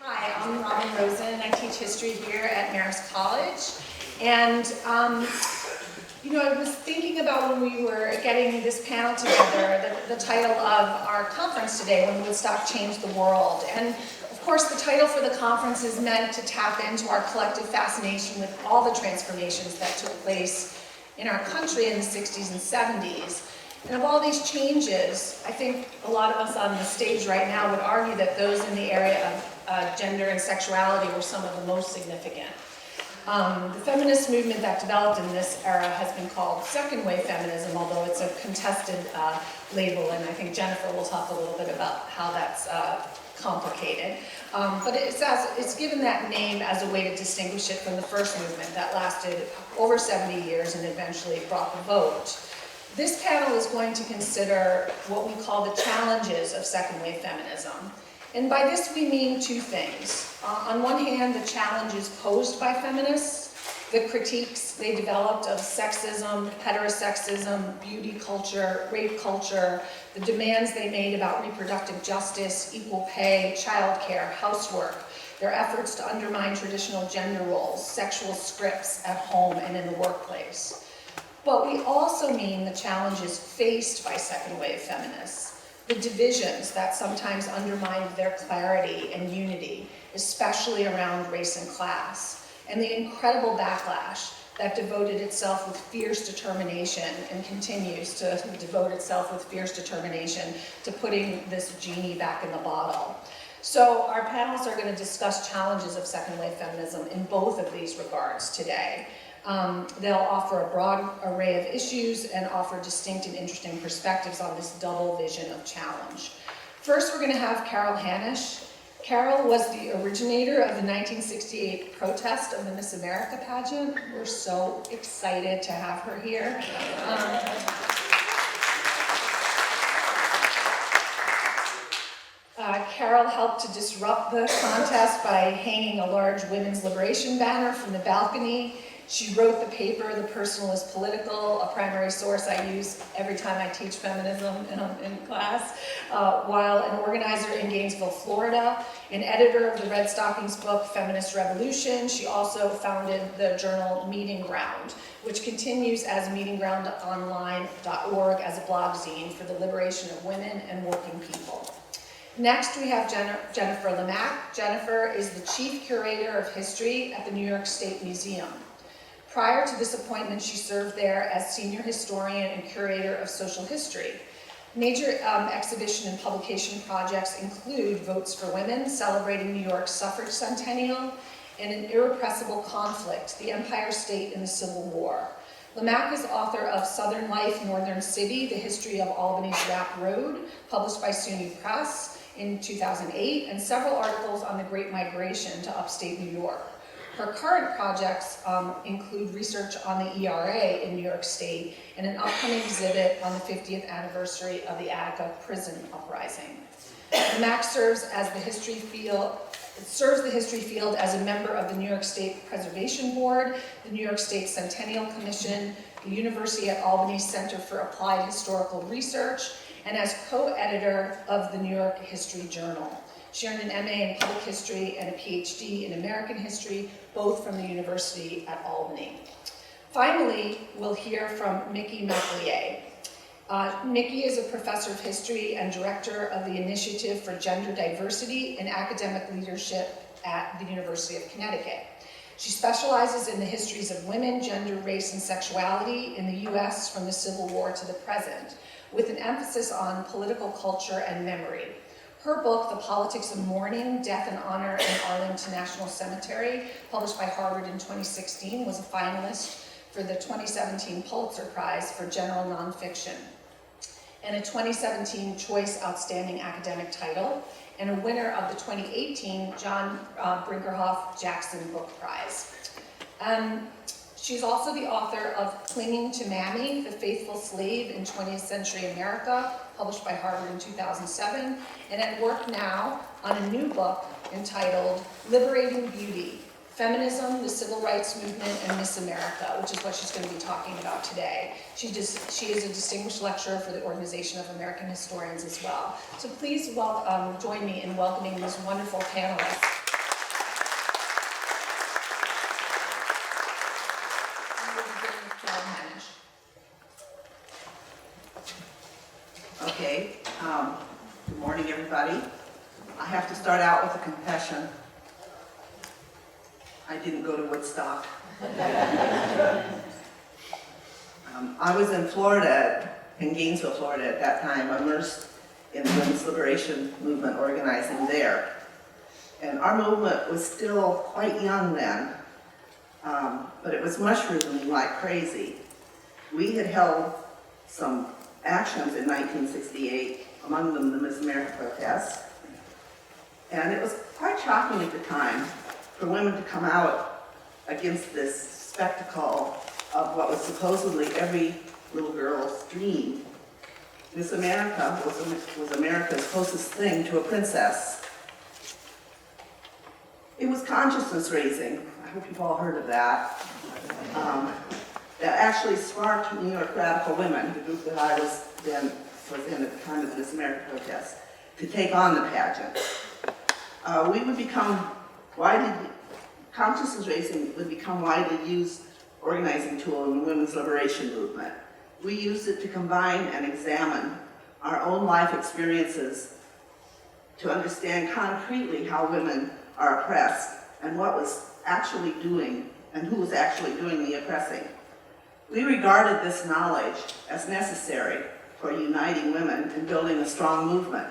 Hi, I'm Robyn Rosen. I teach history here at Marist College. And, I was thinking about when we were getting this panel together, the title of our conference today, When Woodstock Changed the World. And of course, the title for the conference is meant to tap into our collective fascination with all the transformations that took place in our country in the 60s and 70s. And of all these changes, I think a lot of us on the stage right now would argue that those in the area of gender and sexuality were some of the most significant. The feminist movement that developed in this era has been called second-wave feminism, although it's a contested label, and I think Jennifer will talk a little bit about how that's complicated. But it's given that name as a way to distinguish it from the first movement that lasted over 70 years and eventually brought the vote. This panel is going to consider what we call the challenges of second-wave feminism. And by this we mean two things. On one hand, the challenges posed by feminists, the critiques they developed of sexism, heterosexism, beauty culture, rape culture, the demands they made about reproductive justice, equal pay, childcare, housework, their efforts to undermine traditional gender roles, sexual scripts at home and in the workplace. But we also mean the challenges faced by second-wave feminists, the divisions that sometimes undermined their clarity and unity, especially around race and class, and the incredible backlash that devoted itself with fierce determination and continues to devote itself with fierce determination to putting this genie back in the bottle. So our panelists are going to discuss challenges of second-wave feminism in both of these regards today. They'll offer a broad array of issues and offer distinct and interesting perspectives on this double vision of challenge. First, we're going to have Carol Hanisch. Carol was the originator of the 1968 protest of the Miss America pageant. We're so excited to have her here. Carol helped to disrupt the contest by hanging a large women's liberation banner from the balcony. She wrote the paper, The Personal is Political, a primary source I use every time I teach feminism in class, while an organizer in Gainesville, Florida, an editor of the Red Stockings book, Feminist Revolution. She also founded the journal Meeting Ground, which continues as meetinggroundonline.org as a blog zine for the liberation of women and working people. Next, we have Jennifer Lemak. Jennifer is the chief curator of history at the New York State Museum. Prior to this appointment, she served there as senior historian and curator of social history. Major exhibition and publication projects include Votes for Women, celebrating New York's suffrage centennial, and An Irrepressible Conflict, the Empire State in the Civil War. Lemak is author of Southern Life, Northern City, The History of Albany's Rap Road, published by SUNY Press in 2008, and several articles on the Great Migration to upstate New York. Her current projects include research on the ERA in New York State and an upcoming exhibit on the 50th anniversary of the Attica prison uprising. Lemak serves the history field as a member of the New York State Preservation Board, the New York State Centennial Commission, the University at Albany Center for Applied Historical Research, and as co-editor of the New York History Journal. She earned an MA in Public History and a PhD in American History, both from the University at Albany. Finally, we'll hear from Micki McElya. Micki is a professor of history and director of the Initiative for Gender Diversity in Academic Leadership at the University of Connecticut. She specializes in the histories of women, gender, race, and sexuality in the U.S. from the Civil War to the present, with an emphasis on political culture and memory. Her book, The Politics of Mourning, Death and Honor in Arlington National Cemetery, published by Harvard in 2016, was a finalist for the 2017 Pulitzer Prize for General Nonfiction, and a 2017 Choice Outstanding Academic Title, and a winner of the 2018 John Brinkerhoff Jackson Book Prize. She's also the author of Clinging to Mammy, The Faithful Slave in 20th Century America, published by Harvard in 2007, and at work now on a new book entitled Liberating Beauty, Feminism, the Civil Rights Movement, and Miss America, which is what she's going to be talking about today. She is a distinguished lecturer for the Organization of American Historians as well. So please join me in welcoming these wonderful panelists. everybody. I have to start out with a confession. I didn't go to Woodstock. I was in Florida, in Gainesville, Florida at that time, immersed in the women's liberation movement organizing there. And our movement was still quite young then, but it was mushrooming like crazy. We had held some actions in 1968, among them the Miss America protests, and it was quite shocking at the time for women to come out against this spectacle of what was supposedly every little girl's dream. Miss America was America's closest thing to a princess. It was consciousness raising. I hope you've all heard of that. That actually sparked New York radical women, the group that I was in at the time of the Miss America protest, to take on the pageant. We would become consciousness raising would become widely used organizing tool in the women's liberation movement. We used it to combine and examine our own life experiences to understand concretely how women are oppressed and what was actually doing and who was actually doing the oppressing. We regarded this knowledge as necessary for uniting women and building a strong movement.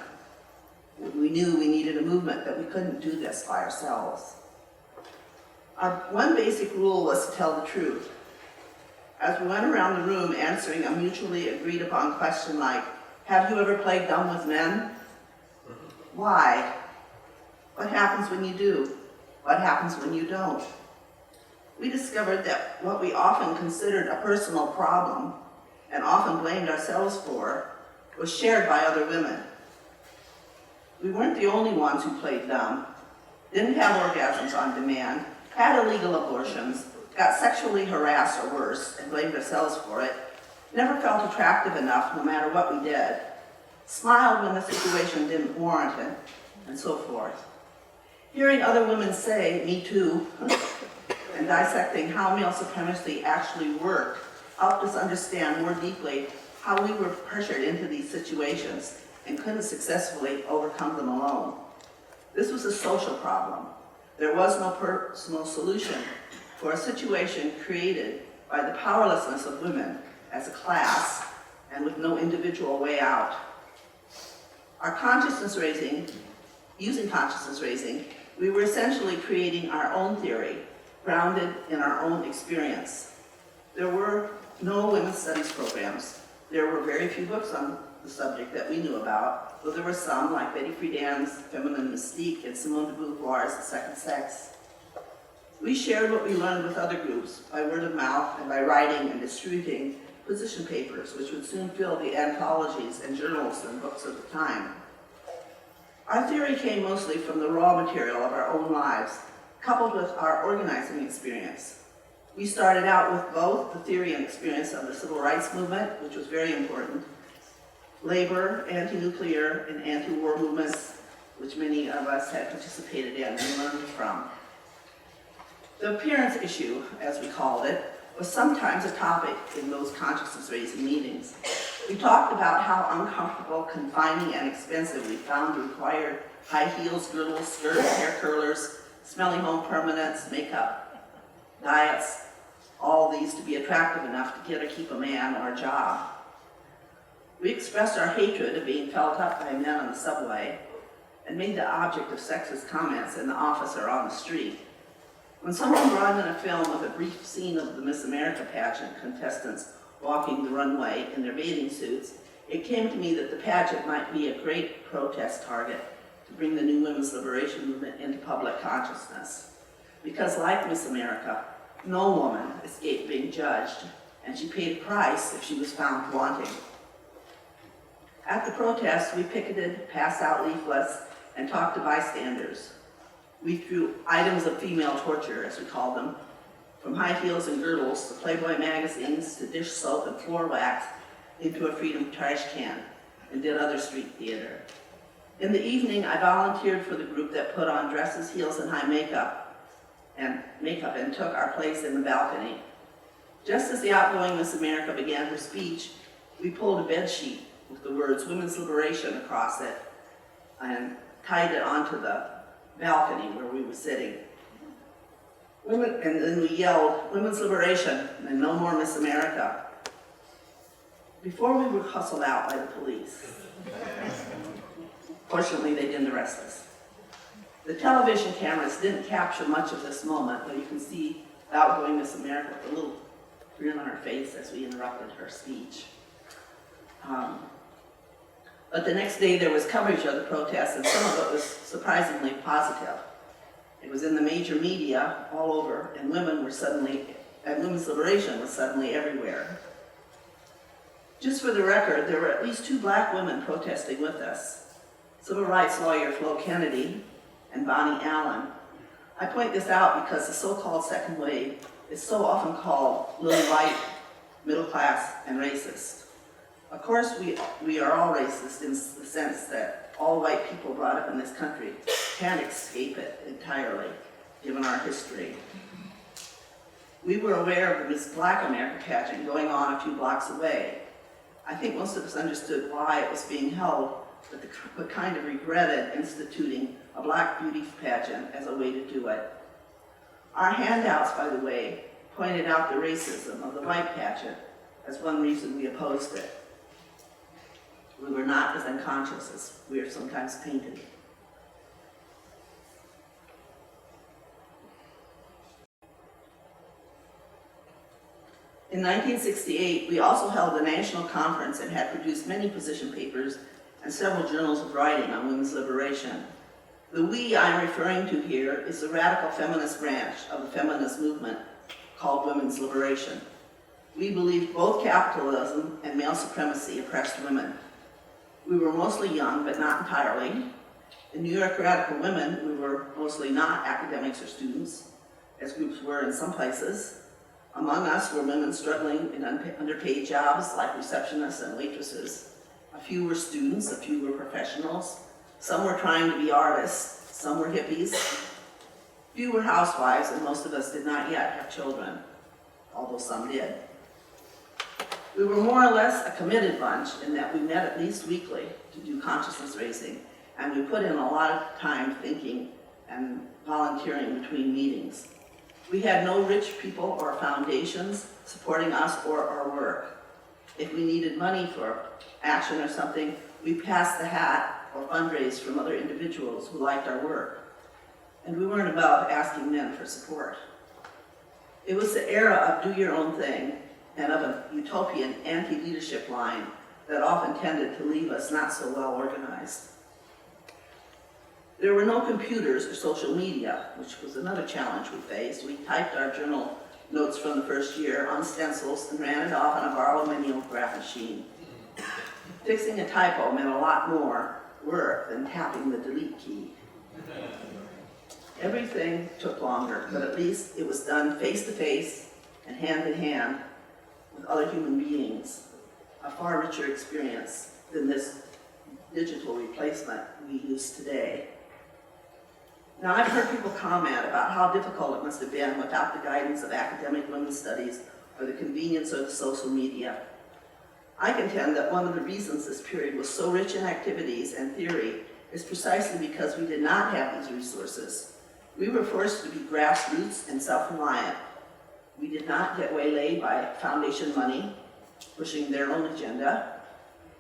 We knew we needed a movement, that we couldn't do this by ourselves. Our one basic rule was to tell the truth. As we went around the room answering a mutually agreed upon question like, have you ever played dumb with men? Why? What happens when you do? What happens when you don't? We discovered that what we often considered a personal problem and often blamed ourselves for was shared by other women. We weren't the only ones who played dumb, didn't have orgasms on demand, had illegal abortions, got sexually harassed or worse and blamed ourselves for it, never felt attractive enough no matter what we did, smiled when the situation didn't warrant it, and so forth. Hearing other women say, me too, and dissecting how male supremacy actually worked helped us understand more deeply how we were pressured into these situations and couldn't successfully overcome them alone. This was a social problem. There was no personal solution for a situation created by the powerlessness of women as a class and with no individual way out. Our using consciousness raising, we were essentially creating our own theory, grounded in our own experience. There were no women's studies programs. There were very few books on the subject that we knew about, though there were some, like Betty Friedan's Feminine Mystique and Simone de Beauvoir's The Second Sex. We shared what we learned with other groups by word of mouth and by writing and distributing position papers, which would soon fill the anthologies and journals and books of the time. Our theory came mostly from the raw material of our own lives, coupled with our organizing experience. We started out with both the theory and experience of the civil rights movement, which was very important, labor, anti-nuclear, and anti-war movements, which many of us had participated in and learned from. The appearance issue, as we called it, was sometimes a topic in those consciousness-raising meetings. We talked about how uncomfortable, confining, and expensive we found required high heels, girdles, skirts, hair curlers, smelly home permanents, makeup, diets, all these to be attractive enough to get or keep a man or a job. We expressed our hatred of being felt up by men on the subway and made the object of sexist comments in the office or on the street. When someone brought in a film of a brief scene of the Miss America pageant contestants walking the runway in their bathing suits, it came to me that the pageant might be a great protest target to bring the new women's liberation movement into public consciousness. Because like Miss America, no woman escaped being judged, and she paid a price if she was found wanting. At the protest, we picketed, passed out leaflets, and talked to bystanders. We threw items of female torture, as we called them, from high heels and girdles to Playboy magazines to dish soap and floor wax into a Freedom trash can, and did other street theater. In the evening, I volunteered for the group that put on dresses, heels, and high makeup and took our place in the balcony. Just as the outgoing Miss America began her speech, we pulled a bed sheet with the words "Women's Liberation" across it and tied it onto the balcony where we were sitting. Women, and then we yelled, "Women's liberation," and "No more Miss America," before we were hustled out by the police. Fortunately, they didn't arrest us. The television cameras didn't capture much of this moment, but you can see the outgoing Miss America with a little grin on her face as we interrupted her speech. But the next day there was coverage of the protests, and some of it was surprisingly positive. It was in the major media all over, and women's liberation was suddenly everywhere. Just for the record, there were at least 2 black women protesting with us. Civil rights lawyer Flo Kennedy and Bonnie Allen. I point this out because the so-called second wave is so often called lily white, middle class, and racist. Of course, we are all racist in the sense that all white people brought up in this country can't escape it entirely, given our history. We were aware of the Miss Black America pageant going on a few blocks away. I think most of us understood why it was being held, but kind of regretted instituting a Black beauty pageant as a way to do it. Our handouts, by the way, pointed out the racism of the white pageant as one reason we opposed it. We were not as unconscious as we are sometimes painted. In 1968, we also held a national conference and had produced many position papers and several journals of writing on women's liberation. The we I'm referring to here is the radical feminist branch of the feminist movement called women's liberation. We believed both capitalism and male supremacy oppressed women. We were mostly young, but not entirely. In New York Radical Women, we were mostly not academics or students, as groups were in some places. Among us were women struggling in underpaid jobs like receptionists and waitresses. A few were students, a few were professionals. Some were trying to be artists, some were hippies. Few were housewives, and most of us did not yet have children, although some did. We were more or less a committed bunch in that we met at least weekly to do consciousness raising, and we put in a lot of time thinking and volunteering between meetings. We had no rich people or foundations supporting us or our work. If we needed money for action or something, we passed the hat or fundraised from other individuals who liked our work. And we weren't above asking men for support. It was the era of do your own thing and of a utopian anti-leadership line that often tended to leave us not so well organized. There were no computers or social media, which was another challenge we faced. We typed our journal notes from the first year on stencils and ran it off on a borrowed mimeograph machine. Fixing a typo meant a lot more work than tapping the delete key. Everything took longer, but at least it was done face-to-face and hand-in-hand with other human beings, a far richer experience than this digital replacement we use today. Now, I've heard people comment about how difficult it must have been without the guidance of academic women's studies or the convenience of the social media. I contend that one of the reasons this period was so rich in activities and theory is precisely because we did not have these resources. We were forced to be grassroots and self-reliant. We did not get waylaid by foundation money, pushing their own agenda.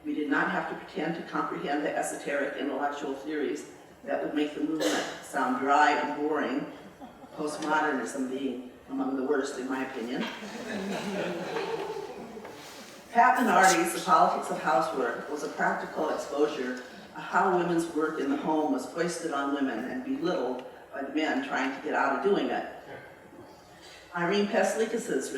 We did not have to pretend to comprehend the esoteric intellectual theories that would make the movement sound dry and boring, postmodernism being among the worst in my opinion. Pat Minardi's The Politics of Housework was a practical exposure of how women's work in the home was foisted on women and belittled by the men trying to get out of doing it. Irene Peslikas's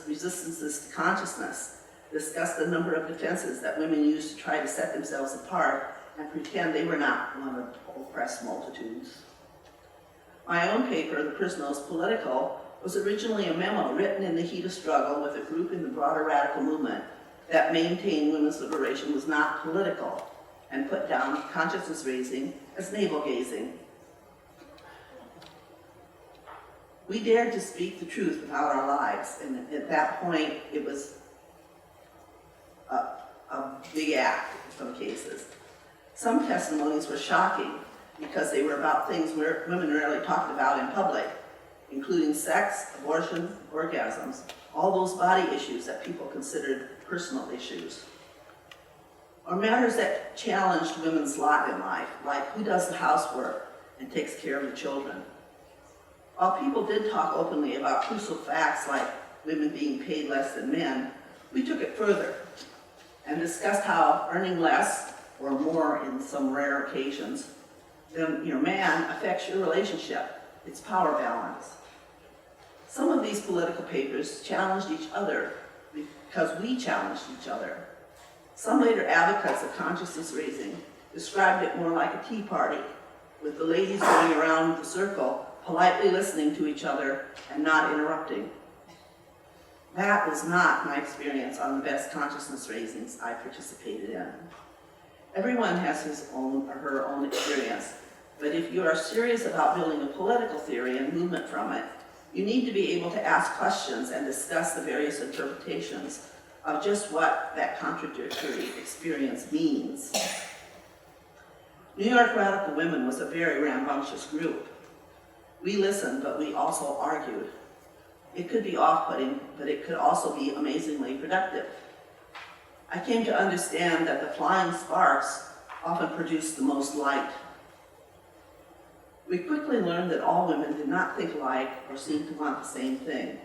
Resistances to Consciousness discussed the number of defenses that women used to try to set themselves apart and pretend they were not one of the oppressed multitudes. My own paper, The Personal is Political, was originally a memo written in the heat of struggle with a group in the broader radical movement that maintained women's liberation was not political and put down consciousness raising as navel-gazing. We dared to speak the truth about our lives, and at that point it was a big act in some cases. Some testimonies were shocking because they were about things women rarely talked about in public, including sex, abortion, orgasms, all those body issues that people considered personal issues. Or matters that challenged women's lot in life, like who does the housework and takes care of the children. While people did talk openly about crucial facts like women being paid less than men, we took it further and discussed how earning less, or more in some rare occasions, than your man affects your relationship, its power balance. Some of these political papers challenged each other because we challenged each other. Some later advocates of consciousness raising described it more like a tea party, with the ladies going around the circle, politely listening to each other and not interrupting. That was not my experience on the best consciousness raisings I participated in. Everyone has his own or her own experience, but if you are serious about building a political theory and movement from it, you need to be able to ask questions and discuss the various interpretations of just what that contradictory experience means. New York Radical Women was a very rambunctious group. We listened, but we also argued. It could be off-putting, but it could also be amazingly productive. I came to understand that the flying sparks often produce the most light. We quickly learned that all women did not think alike or seem to want the same thing.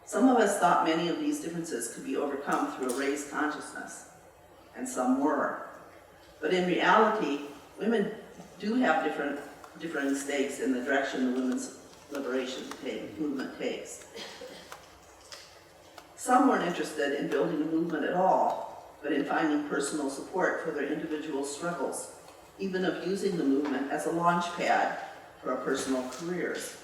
Some of us thought many of these differences could be overcome through a raised consciousness, and some were. But in reality, women do have different stakes in the direction the women's liberation movement takes. Some weren't interested in building a movement at all, but in finding personal support for their individual struggles, even of using the movement as a launch pad for personal careers.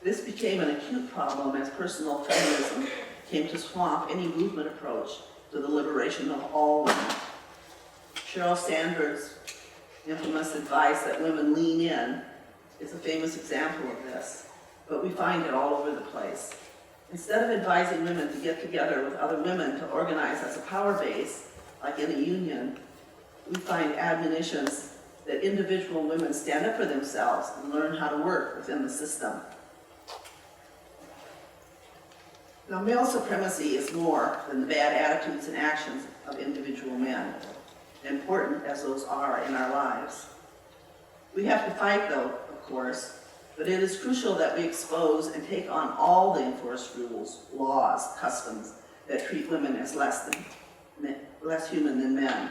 This became an acute problem as personal feminism came to swamp any movement approach to the liberation of all women. Sheryl Sandberg's infamous advice that women lean in is a famous example of this, but we find it all over the place. Instead of advising women to get together with other women to organize as a power base, like in a union, we find admonitions that individual women stand up for themselves and learn how to work within the system. Now, male supremacy is more than the bad attitudes and actions of individual men, important as those are in our lives. We have to fight, though, of course, but it is crucial that we expose and take on all the enforced rules, laws, customs that treat women as less human than men.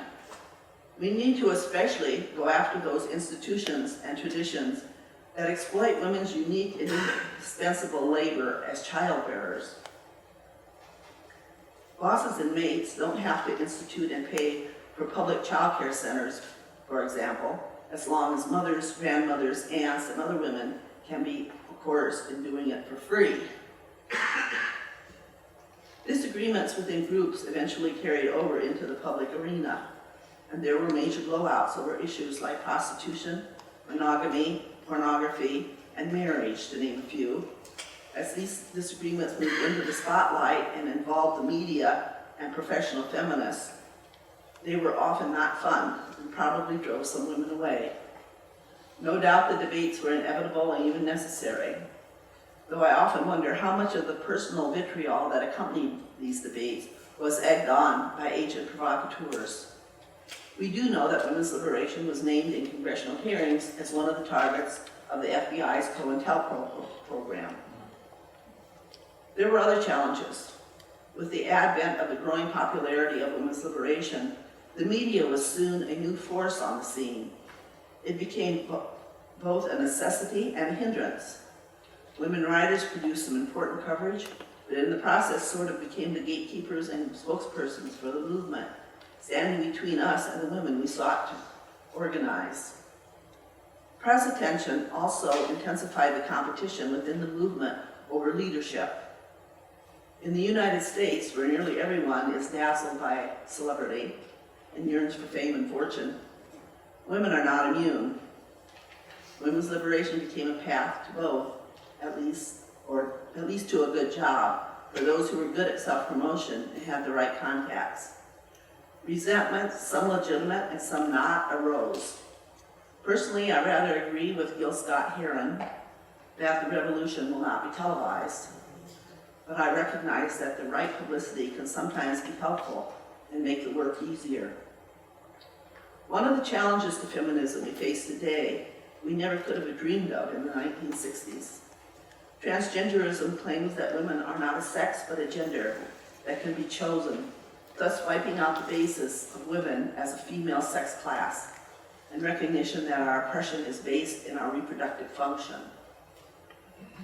We need to especially go after those institutions and traditions that exploit women's unique and indispensable labor as childbearers. Bosses and mates don't have to institute and pay for public child care centers, for example, as long as mothers, grandmothers, aunts, and other women can be coerced in doing it for free. Disagreements within groups eventually carried over into the public arena, and there were major blowouts over issues like prostitution, monogamy, pornography, and marriage, to name a few. As these disagreements moved into the spotlight and involved the media and professional feminists, they were often not fun and probably drove some women away. No doubt the debates were inevitable and even necessary, though I often wonder how much of the personal vitriol that accompanied these debates was egged on by agent provocateurs. We do know that women's liberation was named in congressional hearings as one of the targets of the FBI's COINTELPRO program. There were other challenges. With the advent of the growing popularity of women's liberation, the media was soon a new force on the scene. It became both a necessity and a hindrance. Women writers produced some important coverage, but in the process sort of became the gatekeepers and spokespersons for the movement, standing between us and the women we sought to organize. Press attention also intensified the competition within the movement over leadership. In the United States, where nearly everyone is dazzled by celebrity and yearns for fame and fortune, women are not immune. Women's liberation became a path to both, at least to a good job, for those who were good at self-promotion and had the right contacts. Resentment, some legitimate and some not, arose. Personally, I rather agree with Gil Scott-Heron that the revolution will not be televised, but I recognize that the right publicity can sometimes be helpful and make the work easier. One of the challenges to feminism we face today, we never could have dreamed of in the 1960s. Transgenderism claims that women are not a sex but a gender that can be chosen, thus wiping out the basis of women as a female sex class and recognition that our oppression is based in our reproductive function.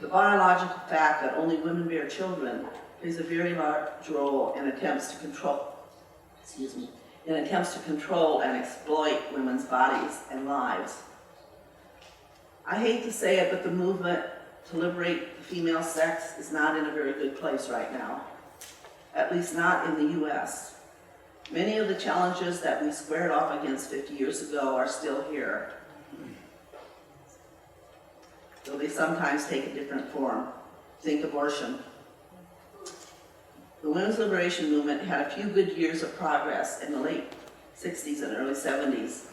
The biological fact that only women bear children plays a very large role in attempts to control and exploit women's bodies and lives. I hate to say it, but the movement to liberate the female sex is not in a very good place right now, at least not in the US. Many of the challenges that we squared off against 50 years ago are still here, though they sometimes take a different form. Think abortion. The women's liberation movement had a few good years of progress in the late 60s and early 70s,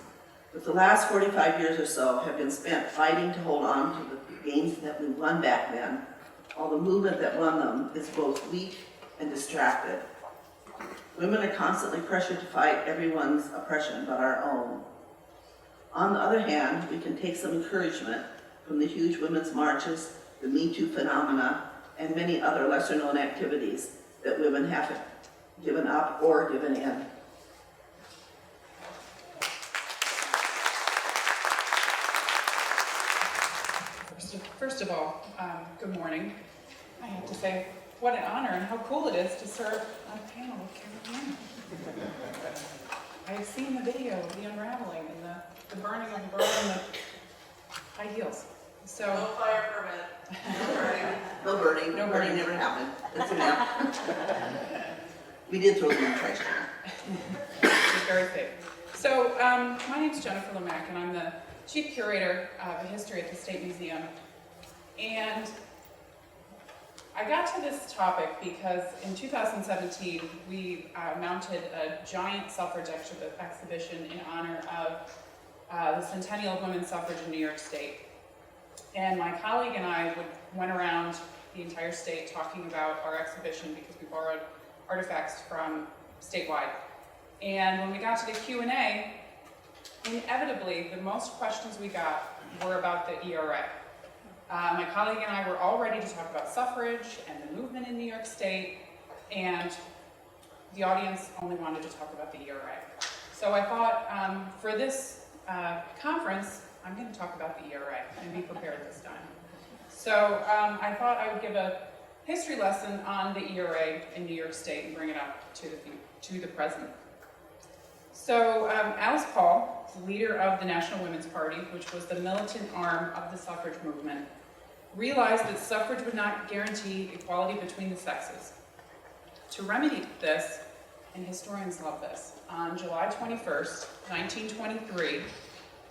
but the last 45 years or so have been spent fighting to hold on to the gains that we won back then, while the movement that won them is both weak and distracted. Women are constantly pressured to fight everyone's oppression but our own. On the other hand, we can take some encouragement from the huge women's marches, the Me Too phenomena, and many other lesser-known activities that women haven't given up or given in. First of all, good morning. I have to say, what an honor and how cool it is to serve on a panel with Carolina. I've seen the video of the unraveling and the burning of the bird and the high heels. So, No fire permit. No burning. No Burning burning. never happened. That's enough. We did throw them in the trash can. it's very safe. So, my name's Jennifer Lemak, and I'm the Chief Curator of History at the State Museum. And I got to this topic because in 2017, we mounted a giant suffrage exhibition in honor of the centennial of women's suffrage in New York State. And my colleague and I went around the entire state talking about our exhibition because we borrowed artifacts from statewide. And when we got to the Q&A, inevitably, the most questions we got were about the ERA. My colleague and I were all ready to talk about suffrage and the movement in New York State, and the audience only wanted to talk about the ERA. So I thought, for this conference, I'm going to talk about the ERA and be prepared this time. So I thought I would give a history lesson on the ERA in New York State and bring it up to the present. So Alice Paul, the leader of the National Women's Party, which was the militant arm of the suffrage movement, realized that suffrage would not guarantee equality between the sexes. To remedy this, and historians love this, on July 21st, 1923,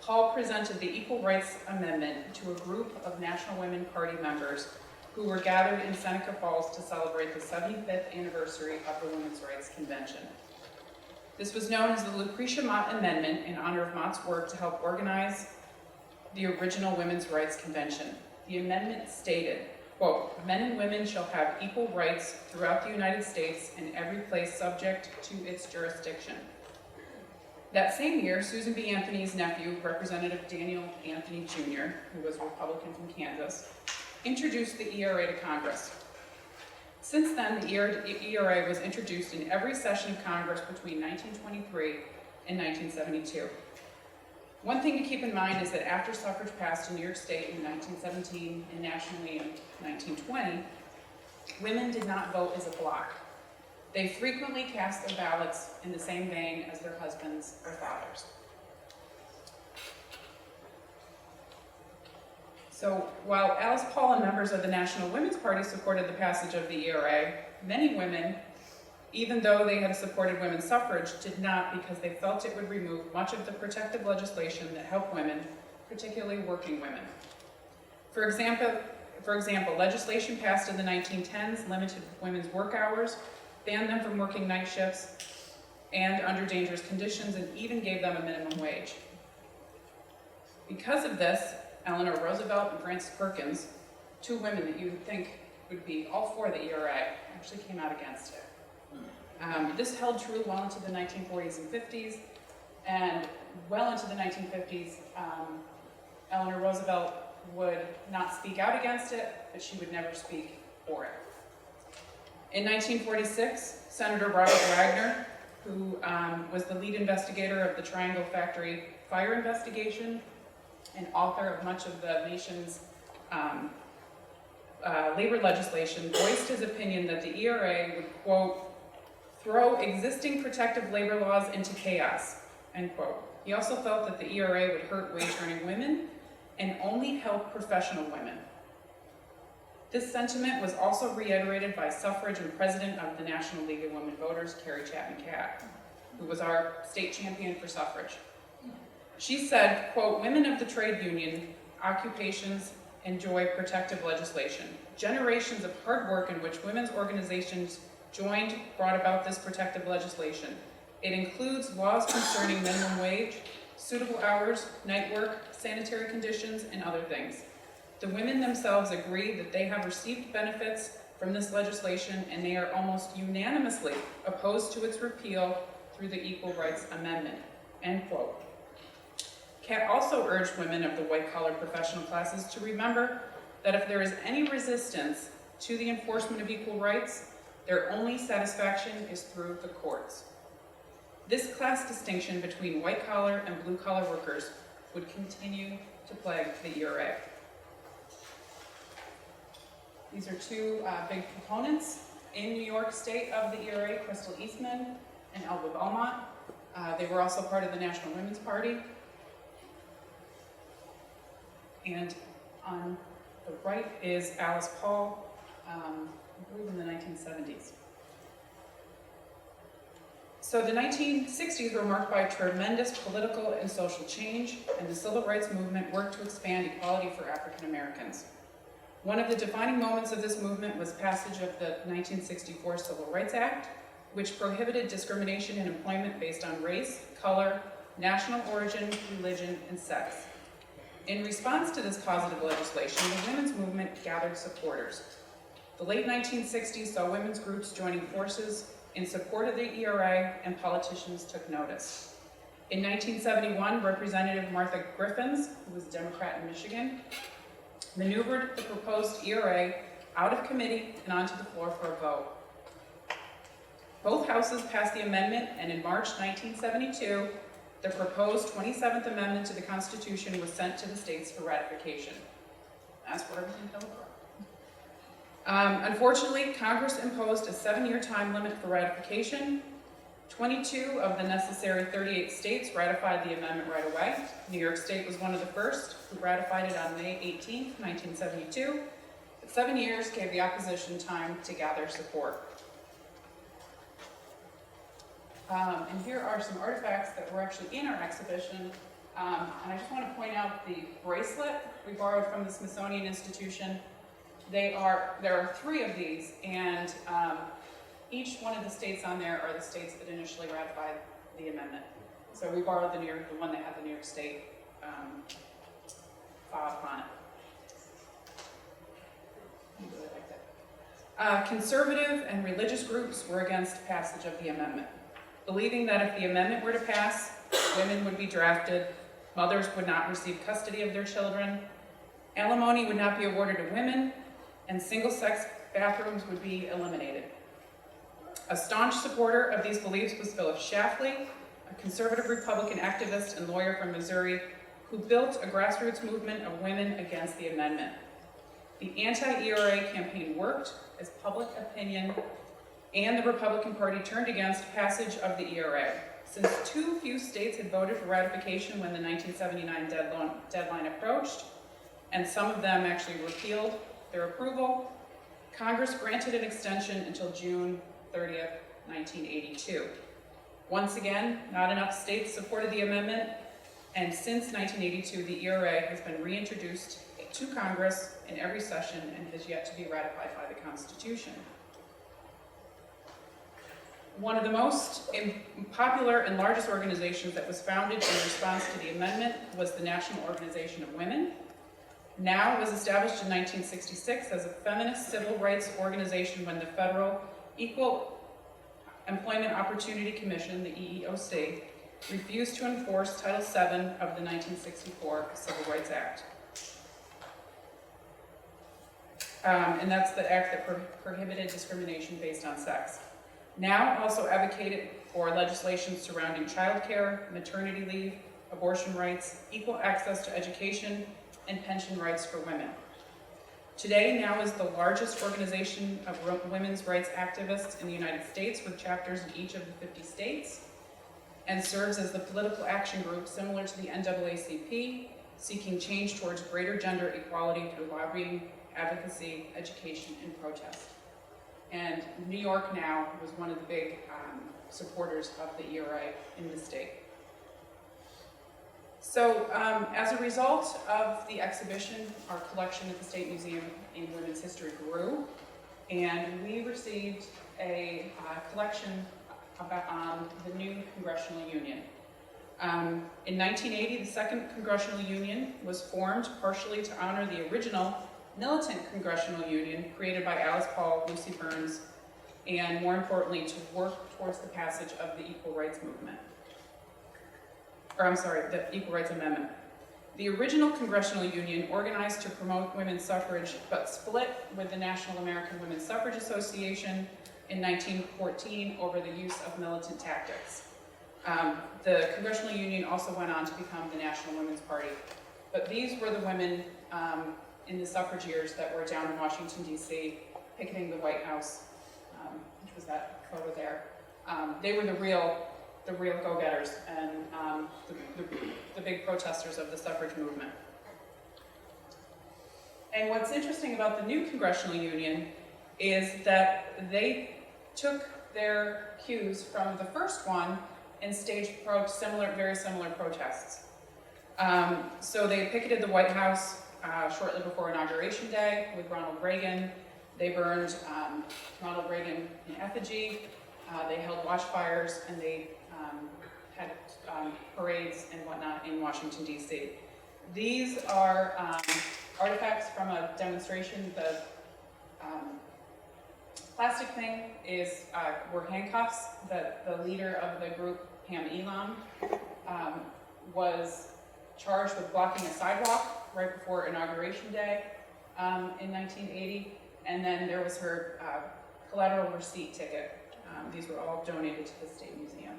Paul presented the Equal Rights Amendment to a group of National Women's Party members who were gathered in Seneca Falls to celebrate the 75th anniversary of the Women's Rights Convention. This was known as the Lucretia Mott Amendment in honor of Mott's work to help organize the original Women's Rights Convention. The amendment stated, quote, "Men and women shall have equal rights throughout the United States in every place subject to its jurisdiction." That same year, Susan B. Anthony's nephew, Representative Daniel Anthony Jr., who was a Republican from Kansas, introduced the ERA to Congress. Since then, the ERA was introduced in every session of Congress between 1923 and 1972. One thing to keep in mind is that after suffrage passed in New York State in 1917 and nationally in 1920, women did not vote as a bloc. They frequently cast their ballots in the same vein as their husbands or fathers. So while Alice Paul and members of the National Women's Party supported the passage of the ERA, many women, even though they had supported women's suffrage, did not because they felt it would remove much of the protective legislation that helped women, particularly working women. For example, legislation passed in the 1910s limited women's work hours, banned them from working night shifts, and under dangerous conditions, and even gave them a minimum wage. Because of this, Eleanor Roosevelt and Frances Perkins, two women that you would think would be all for the ERA, actually came out against it. This held true well into the 1940s and 50s, and well into the 1950s, Eleanor Roosevelt would not speak out against it, but she would never speak for it. In 1946, Senator Robert Wagner, who was the lead investigator of the Triangle Factory fire investigation and author of much of the nation's labor legislation, voiced his opinion that the ERA would, quote, throw existing protective labor laws into chaos, end quote. He also felt that the ERA would hurt wage-earning women and only help professional women. This sentiment was also reiterated by suffrage and president of the National League of Women Voters, Carrie Chapman Catt, who was our state champion for suffrage. She said, quote, women of the trade union occupations enjoy protective legislation. Generations of hard work in which women's organizations joined brought about this protective legislation. It includes laws concerning minimum wage, suitable hours, night work, sanitary conditions, and other things. The women themselves agree that they have received benefits from this legislation, and they are almost unanimously opposed to its repeal through the Equal Rights Amendment, end quote. Catt also urged women of the white-collar professional classes to remember that if there is any resistance to the enforcement of equal rights, their only satisfaction is through the courts. This class distinction between white-collar and blue-collar workers would continue to plague the ERA. These are two big proponents in New York State of the ERA, Crystal Eastman and Elva Belmont. They were also part of the National Women's Party. And on the right is Alice Paul, I believe in the 1970s. So the 1960s were marked by tremendous political and social change, and the civil rights movement worked to expand equality for African Americans. One of the defining moments of this movement was passage of the 1964 Civil Rights Act, which prohibited discrimination in employment based on race, color, national origin, religion, and sex. In response to this positive legislation, the women's movement gathered supporters. The late 1960s saw women's groups joining forces in support of the ERA, and politicians took notice. In 1971, Representative Martha Griffins, who was a Democrat in Michigan, maneuvered the proposed ERA out of committee and onto the floor for a vote. Both houses passed the amendment, and in March 1972, the proposed 27th Amendment to the Constitution was sent to the states for ratification. That's where everything fell apart. Unfortunately, Congress imposed a 7-year time limit for ratification. 22 of the necessary 38 states ratified the amendment right away. New York State was one of the first who ratified it on May 18, 1972. But 7 years gave the opposition time to gather support. And here are some artifacts that were actually in our exhibition. And I just want to point out the bracelet we borrowed from the Smithsonian Institution. There are 3 of these, and each one of the states on there are the states that initially ratified the amendment. So we borrowed the one that had the New York State file on it. I really like that. Conservative and religious groups were against passage of the amendment, believing that if the amendment were to pass, women would be drafted, mothers would not receive custody of their children, alimony would not be awarded to women, and single-sex bathrooms would be eliminated. A staunch supporter of these beliefs was Phyllis Schlafly, a conservative Republican activist and lawyer from Missouri who built a grassroots movement of women against the amendment. The anti-ERA campaign worked as public opinion and the Republican Party turned against passage of the ERA. Since too few states had voted for ratification when the 1979 deadline approached, and some of them actually repealed their approval, Congress granted an extension until June 30th, 1982. Once again, not enough states supported the amendment, and since 1982, the ERA has been reintroduced to Congress in every session and has yet to be ratified by the Constitution. One of the most popular and largest organizations that was founded in response to the amendment was the National Organization of Women. NOW was established in 1966 as a feminist civil rights organization when the Federal Equal Employment Opportunity Commission, the EEOC, refused to enforce Title VII of the 1964 Civil Rights Act. And that's the act that prohibited discrimination based on sex. NOW also advocated for legislation surrounding childcare, maternity leave, abortion rights, equal access to education, and pension rights for women. Today, NOW is the largest organization of women's rights activists in the United States with chapters in each of the 50 states and serves as the political action group similar to the NAACP, seeking change towards greater gender equality through lobbying, advocacy, education, and protest. And New York NOW was one of the big supporters of the ERA in the state. So as a result of the exhibition, our collection at the State Museum in Women's History grew, and we received a collection about the new Congressional Union. In 1980, the Second Congressional Union was formed partially to honor the original militant Congressional Union created by Alice Paul, Lucy Burns, and more importantly, to work towards the passage of the Equal Rights Movement. The Equal Rights Amendment. The original Congressional Union organized to promote women's suffrage, but split with the National American Women's Suffrage Association in 1914 over the use of militant tactics. The Congressional Union also went on to become the National Women's Party. But these were the women in the suffrage years that were down in Washington, D.C., picketing the White House, which was that photo there. They were the real go-getters and the big protesters of the suffrage movement. And what's interesting about the new Congressional Union is that they took their cues from the first one and staged very similar protests. So they picketed the White House shortly before Inauguration Day with Ronald Reagan. They burned Ronald Reagan in effigy. They held watchfires, and they had parades and whatnot in Washington, D.C. These are artifacts from a demonstration. The plastic thing were handcuffs that the leader of the group, Pam Elam, was charged with blocking a sidewalk right before Inauguration Day in 1980, and then there was her collateral receipt ticket. These were all donated to the State Museum.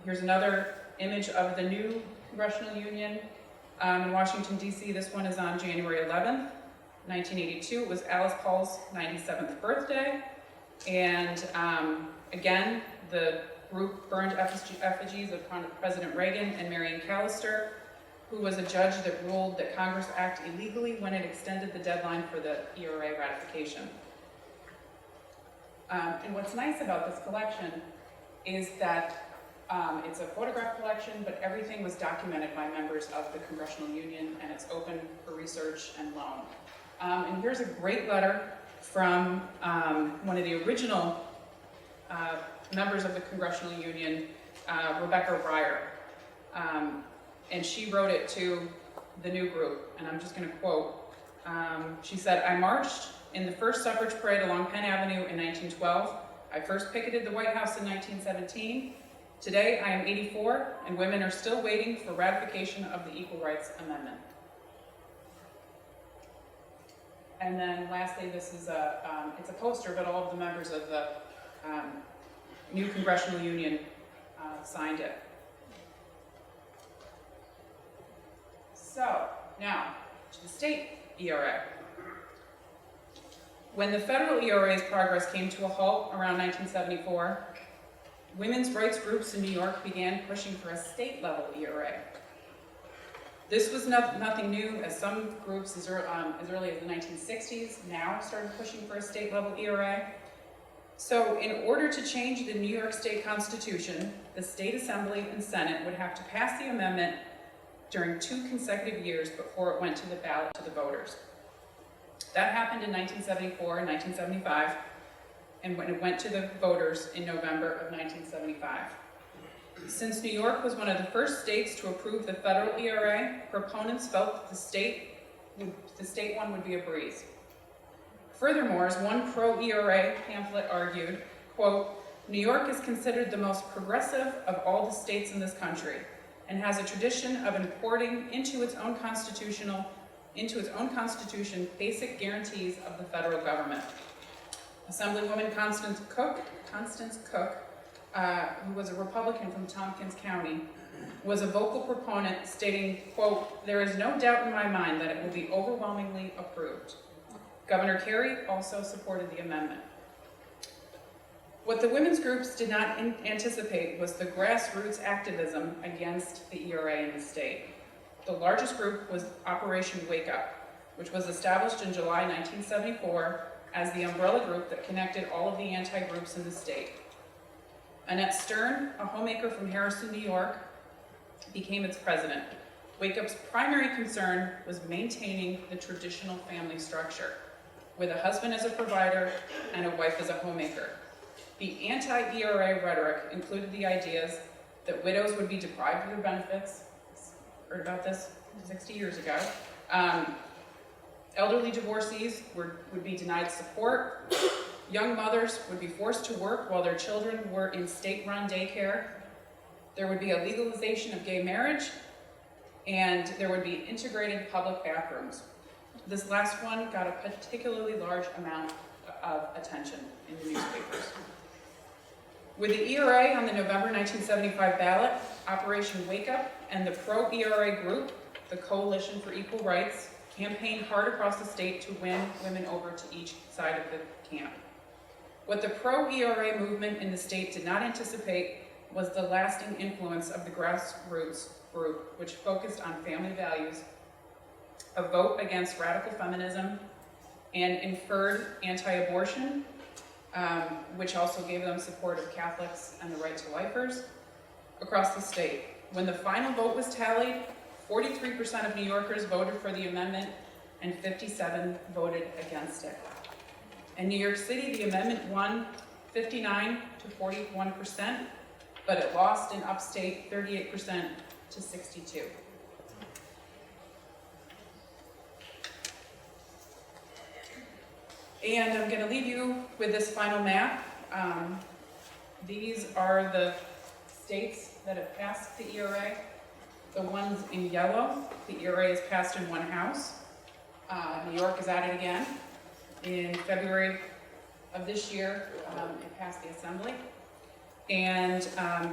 Here's another image of the new Congressional Union in Washington, D.C. This one is on January 11th, 1982. It was Alice Paul's 97th birthday, and again, the group burned effigies of President Reagan and Marion Callister, who was a judge that ruled that Congress acted illegally when it extended the deadline for the ERA ratification. And what's nice about this collection is that it's a photograph collection, but everything was documented by members of the Congressional Union, and it's open for research and loan. And here's a great letter from one of the original members of the Congressional Union, Rebecca Breyer. And she wrote it to the new group, and I'm just going to quote. She said, "I marched in the first suffrage parade along Penn Avenue in 1912. I first picketed the White House in 1917. Today, I am 84, and women are still waiting for ratification of the Equal Rights Amendment." And then lastly, this is it's a poster, but all of the members of the new Congressional Union signed it. So, now, to the state ERA. When the federal ERA's progress came to a halt around 1974, women's rights groups in New York began pushing for a state-level ERA. This was nothing new, as some groups as early as the 1960s now started pushing for a state-level ERA. So in order to change the New York State Constitution, the State Assembly and Senate would have to pass the amendment during 2 consecutive years before it went to the ballot to the voters. That happened in 1974 and 1975, and when it went to the voters in November of 1975. Since New York was one of the first states to approve the federal ERA, proponents felt that the state one would be a breeze. Furthermore, as one pro-ERA pamphlet argued, quote, New York is considered the most progressive of all the states in this country and has a tradition of importing into its own constitution basic guarantees of the federal government. Assemblywoman Constance Cook, who was a Republican from Tompkins County, was a vocal proponent stating, quote, there is no doubt in my mind that it will be overwhelmingly approved. Governor Carey also supported the amendment. What the women's groups did not anticipate was the grassroots activism against the ERA in the state. The largest group was Operation Wake Up, which was established in July 1974 as the umbrella group that connected all of the anti-groups in the state. Annette Stern, a homemaker from Harrison, New York, became its president. Wake Up's primary concern was maintaining the traditional family structure, with a husband as a provider and a wife as a homemaker. The anti-ERA rhetoric included the ideas that widows would be deprived of their benefits. Heard about this 60 years ago. Elderly divorcees would be denied support. Young mothers would be forced to work while their children were in state-run daycare. There would be a legalization of gay marriage, and there would be integrated public bathrooms. This last one got a particularly large amount of attention in the newspapers. With the ERA on the November 1975 ballot, Operation Wake Up and the pro-ERA group, the Coalition for Equal Rights, campaigned hard across the state to win women over to each side of the camp. What the pro-ERA movement in the state did not anticipate was the lasting influence of the grassroots group, which focused on family values, a vote against radical feminism, and inferred anti-abortion, which also gave them support of Catholics and the right to lifers across the state. When the final vote was tallied, 43% of New Yorkers voted for the amendment and 57% voted against it. In New York City, the amendment won 59% to 41%, but it lost in upstate 38% to 62%. And I'm going to leave you with this final map. These are the states that have passed the ERA. The ones in yellow, the ERA is passed in one house. New York is at it again. In February of this year, it passed the Assembly. And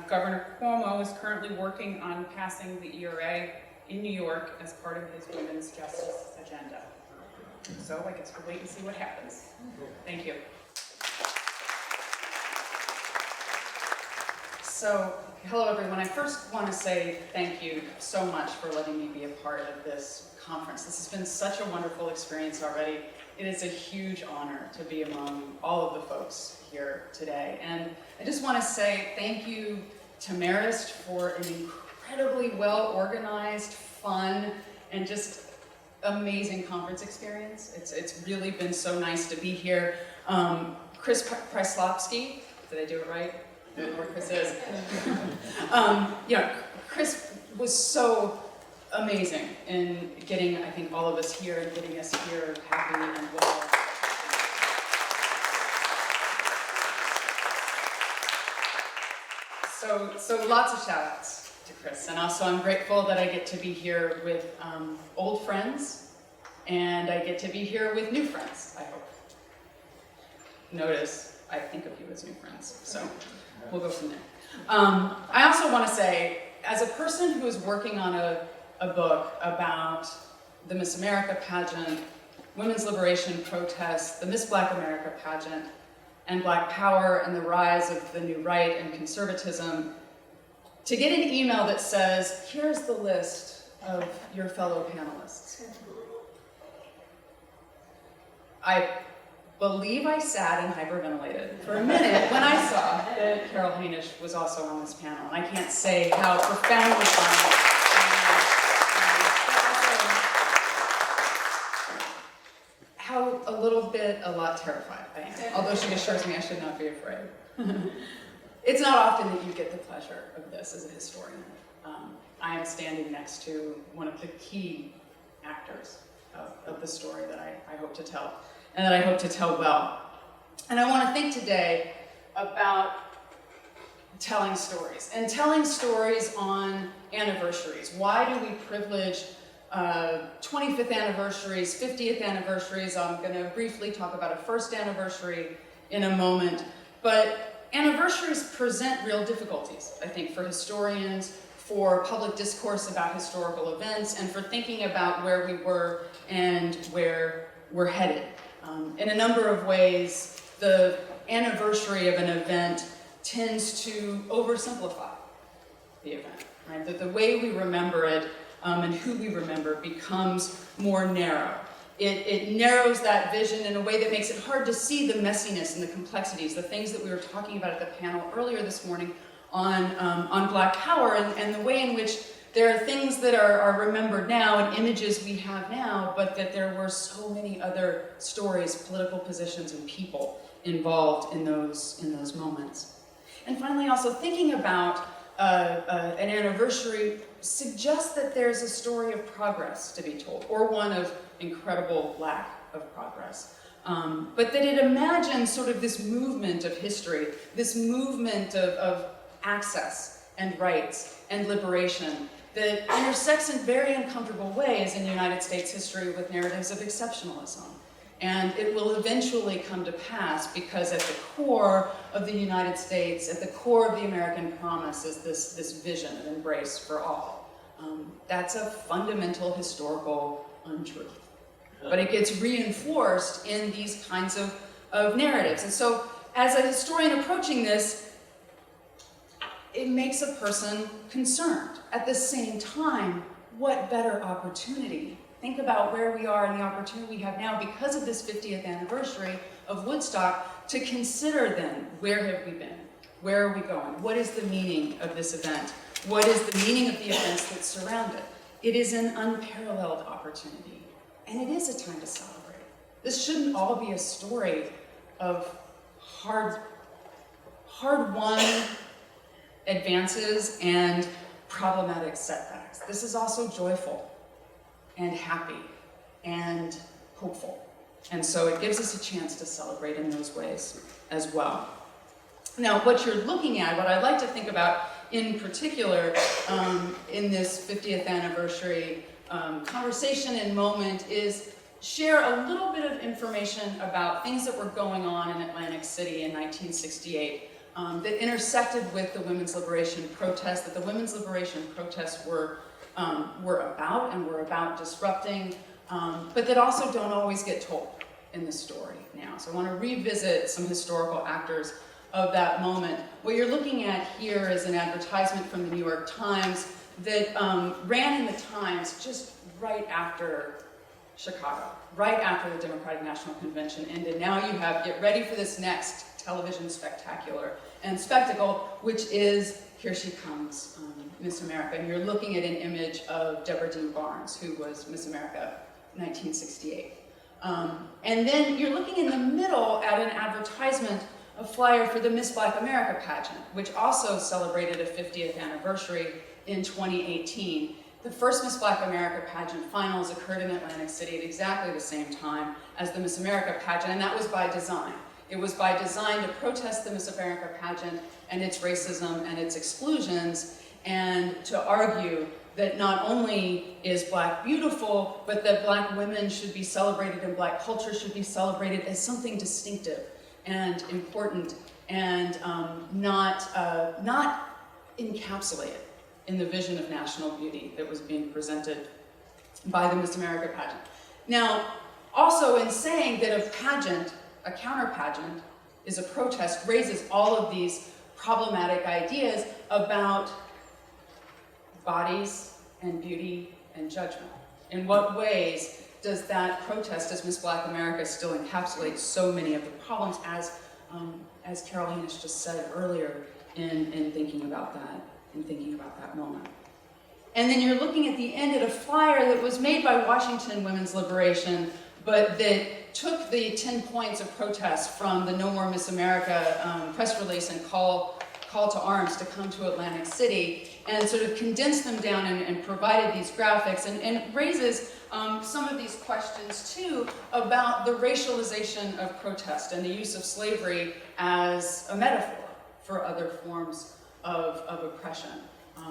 Governor Cuomo is currently working on passing the ERA in New York as part of his women's justice agenda. So I guess we'll wait and see what happens. Thank you. So, hello everyone. I first want to say thank you so much for letting me be a part of this conference. This has been such a wonderful experience already. It is a huge honor to be among all of the folks here today. And I just want to say thank you to Marist for an incredibly well-organized, fun, and just amazing conference experience. It's really been so nice to be here. Chris Preslopsky, did I do it right? I don't know where Chris is. Chris was so amazing in getting, I think, all of us here and getting us here happy and well. So lots of shout outs to Chris. And also I'm grateful that I get to be here with old friends, and I get to be here with new friends, I hope. Notice, I think of you as new friends, so we'll go from there. I also want to say, as a person who is working on a book about the Miss America pageant, women's liberation protests, the Miss Black America pageant, and Black Power and the rise of the new right and conservatism, to get an email that says, here's the list of your fellow panelists. I believe I sat and hyperventilated for a minute when I saw that Carol Hanisch was also on this panel, and I can't say how profoundly honored. how a lot terrified I am, although she assures me I should not be afraid. It's not often that you get the pleasure of this as a historian. I am standing next to one of the key actors of the story that I hope to tell, and that I hope to tell well. And I want to think today about telling stories, and telling stories on anniversaries. Why do we privilege 25th anniversaries, 50th anniversaries? I'm going to briefly talk about a first anniversary in a moment, but anniversaries present real difficulties, I think, for historians, for public discourse about historical events, and for thinking about where we were and where we're headed. In a number of ways, the anniversary of an event tends to oversimplify the event, right? That the way we remember it and who we remember becomes more narrow. It narrows that vision in a way that makes it hard to see the messiness and the complexities, the things that we were talking about at the panel earlier this morning on Black Power, and the way in which there are things that are remembered now and images we have now, but that there were so many other stories, political positions, and people involved in those moments. And finally, also thinking about an anniversary suggests that there's a story of progress to be told, or one of incredible lack of progress. But that it imagines sort of this movement of history, this movement of access and rights and liberation that intersects in very uncomfortable ways in United States history with narratives of exceptionalism. And it will eventually come to pass because at the core of the United States, at the core of the American promise is this vision of embrace for all. That's a fundamental historical untruth. But it gets reinforced in these kinds of narratives. And so as a historian approaching this, it makes a person concerned. At the same time, what better opportunity? Think about where we are and the opportunity we have now because of this 50th anniversary of Woodstock to consider then, where have we been? Where are we going? What is the meaning of this event? What is the meaning of the events that surround it? It is an unparalleled opportunity, and it is a time to celebrate. This shouldn't all be a story of hard-won advances and problematic setbacks. This is also joyful and happy and hopeful. And so it gives us a chance to celebrate in those ways as well. Now, what you're looking at, what I like to think about in particular in this 50th anniversary conversation and moment is share a little bit of information about things that were going on in Atlantic City in 1968 that intersected with the women's liberation protests, that the women's liberation protests were about disrupting, but that also don't always get told in the story now. So I want to revisit some historical actors of that moment. What you're looking at here is an advertisement from the New York Times that ran in the Times just right after Chicago, right after the Democratic National Convention ended. Now you have, get ready for this next television spectacular and spectacle, which is, here she comes, Miss America. And you're looking at an image of Deborah Dean Barnes, who was Miss America 1968. And then you're looking in the middle at an advertisement, a flyer for the Miss Black America pageant, which also celebrated a 50th anniversary in 2018. The first Miss Black America pageant finals occurred in Atlantic City at exactly the same time as the Miss America pageant, and that was by design. It was by design to protest the Miss America pageant and its racism and its exclusions, and to argue that not only is Black beautiful, but that Black women should be celebrated and Black culture should be celebrated as something distinctive and important and not encapsulated in the vision of national beauty that was being presented by the Miss America pageant. Now, also in saying that a pageant, a counter pageant, is a protest, raises all of these problematic ideas about bodies and beauty and judgment. In what ways does that protest as Miss Black America still encapsulate so many of the problems, as Carol Hanisch just said earlier in thinking about that moment. And then you're looking at the end at a flyer that was made by Washington Women's Liberation, but that took the 10 points of protest from the No More Miss America press release and call to arms to come to Atlantic City, and sort of condensed them down and provided these graphics, and raises some of these questions too about the racialization of protest and the use of slavery as a metaphor for other forms of oppression.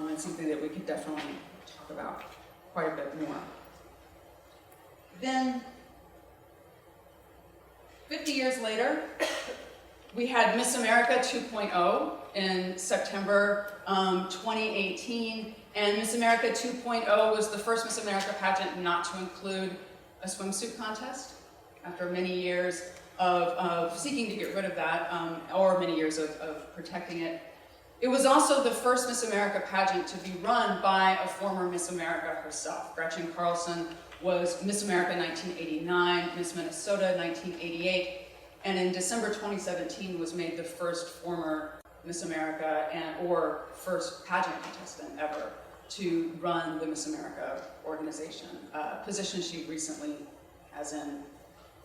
It's something that we could definitely talk about quite a bit more. Then, 50 years later, we had Miss America 2.0 in September 2018, and Miss America 2.0 was the first Miss America pageant not to include a swimsuit contest, after many years of seeking to get rid of that, or many years of protecting it. It was also the first Miss America pageant to be run by a former Miss America herself. Gretchen Carlson was Miss America 1989, Miss Minnesota 1988, and in December 2017 was made the first former Miss America or first pageant contestant ever to run the Miss America organization, a position she recently, as in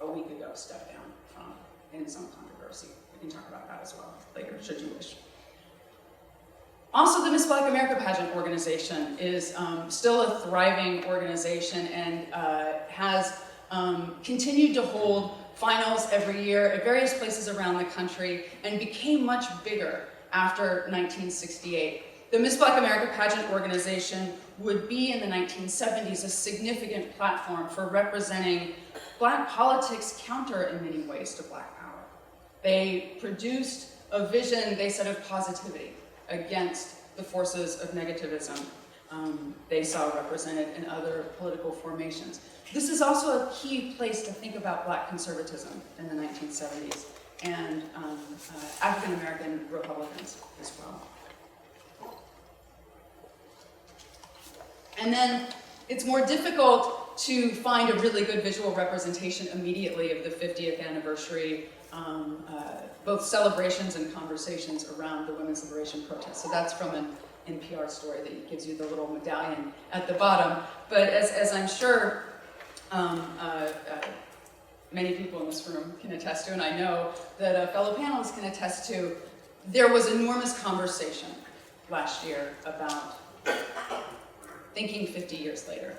a week ago, stepped down from in some controversy. We can talk about that as well later, should you wish. Also, the Miss Black America pageant organization is still a thriving organization and has continued to hold finals every year at various places around the country and became much bigger after 1968. The Miss Black America pageant organization would be in the 1970s a significant platform for representing Black politics counter in many ways to Black power. They produced a vision, they said, of positivity against the forces of negativism they saw represented in other political formations. This is also a key place to think about Black conservatism in the 1970s and African American Republicans as well. And then it's more difficult to find a really good visual representation immediately of the 50th anniversary, both celebrations and conversations around the women's liberation protest. So that's from an NPR story that gives you the little medallion at the bottom. But as I'm sure many people in this room can attest to, and I know that fellow panelists can attest to, there was enormous conversation last year about thinking 50 years later.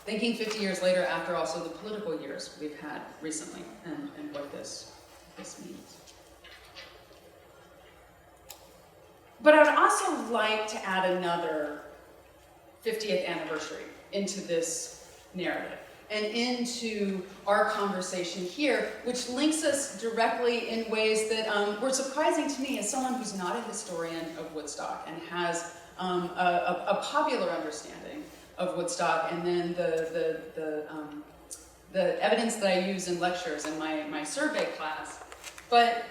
Thinking 50 years later after also the political years we've had recently and what this means. But I would also like to add another 50th anniversary into this narrative and into our conversation here, which links us directly in ways that were surprising to me as someone who's not a historian of Woodstock and has a popular understanding of Woodstock, and then the evidence that I use in lectures in my survey class. But